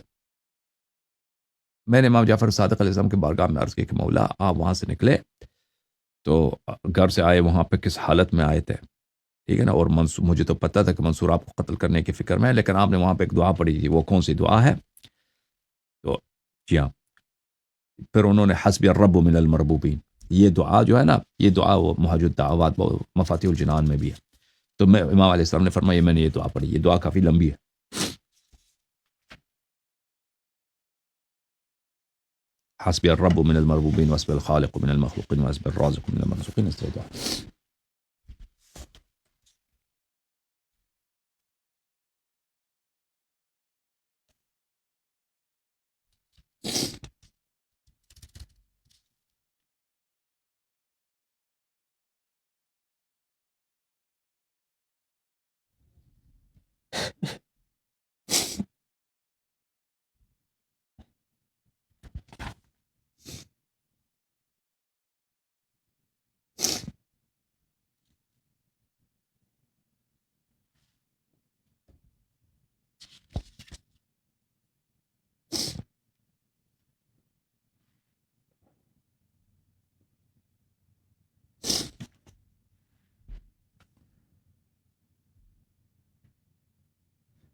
S1: میں نے امام جعفر صادق علیہ السلام کے بارگاہ میں عرض کی کہ مولا آپ وہاں سے نکلے تو گھر سے آئے، وہاں پہ کس حالت میں آئے تھے، ٹھیک ہے نا. اور مجھے تو پتہ تھا کہ منصور آپ کو قتل کرنے کی فکر میں ہے، لیکن آپ نے وہاں پہ ایک دعا پڑھی تھی، وہ کون سی دعا ہے؟ تو جی ہاں، پھر انہوں نے حسبی الرب من المربوبین، یہ دعا جو ہے نا، یہ دعا وہ محج الدعوات مفاتیح الجنان میں بھی ہے. تو میں امام علیہ السلام نے فرمایا میں نے یہ دعا پڑھی، یہ دعا کافی لمبی ہے. حسبی الرب من المربوبین وحسبی الخالق من المخلوقین وحسبی الرازق من المرزوقین. اس طرح دعا.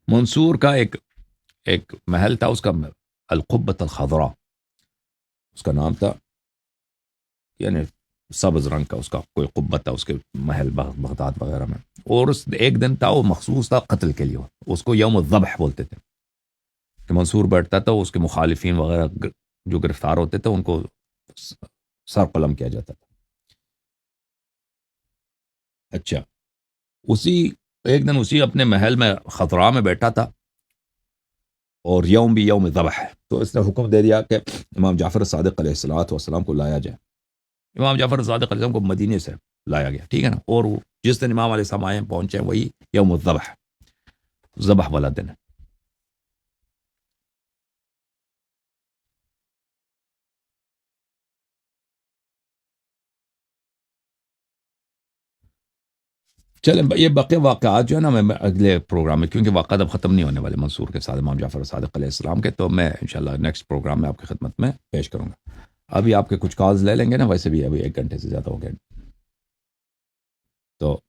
S1: منصور کا ایک محل تھا، اس کا القبۃ الخضراء اس کا نام تھا، یعنی سبز رنگ کا اس کا کوئی قبت تھا اس کے محل بغداد وغیرہ میں. اور اس ایک دن تھا وہ مخصوص تھا قتل کے لیے، اس کو یوم الذبح بولتے تھے کہ منصور بیٹھتا تھا، اس کے مخالفین وغیرہ جو گرفتار ہوتے تھے ان کو سر قلم کیا جاتا تھا. اچھا، ایک دن اسی اپنے محل میں خضراء میں بیٹھا تھا اور یوم بھی یوم ذبح ہے، تو اس نے حکم دے دیا کہ امام جعفر صادق علیہ السلام کو لایا جائے. امام جعفر صادق علیہ السلام کو مدینے سے لایا گیا، ٹھیک ہے نا. اور وہ جس دن امام علیہ السلام آئے پہنچے وہی یوم الذبح، ذبح والا دن ہے. چلیں یہ باقی واقعات جو ہے نا میں اگلے پروگرام میں، کیونکہ واقعات اب ختم نہیں ہونے والے منصور کے ساتھ امام جعفر صادق علیہ السلام کے، تو میں انشاءاللہ نیکسٹ پروگرام میں آپ کی خدمت میں پیش کروں گا. ابھی آپ کے کچھ کالز لے لیں گے نا، ویسے بھی ابھی 1 گھنٹے سے زیادہ ہو گئے. تو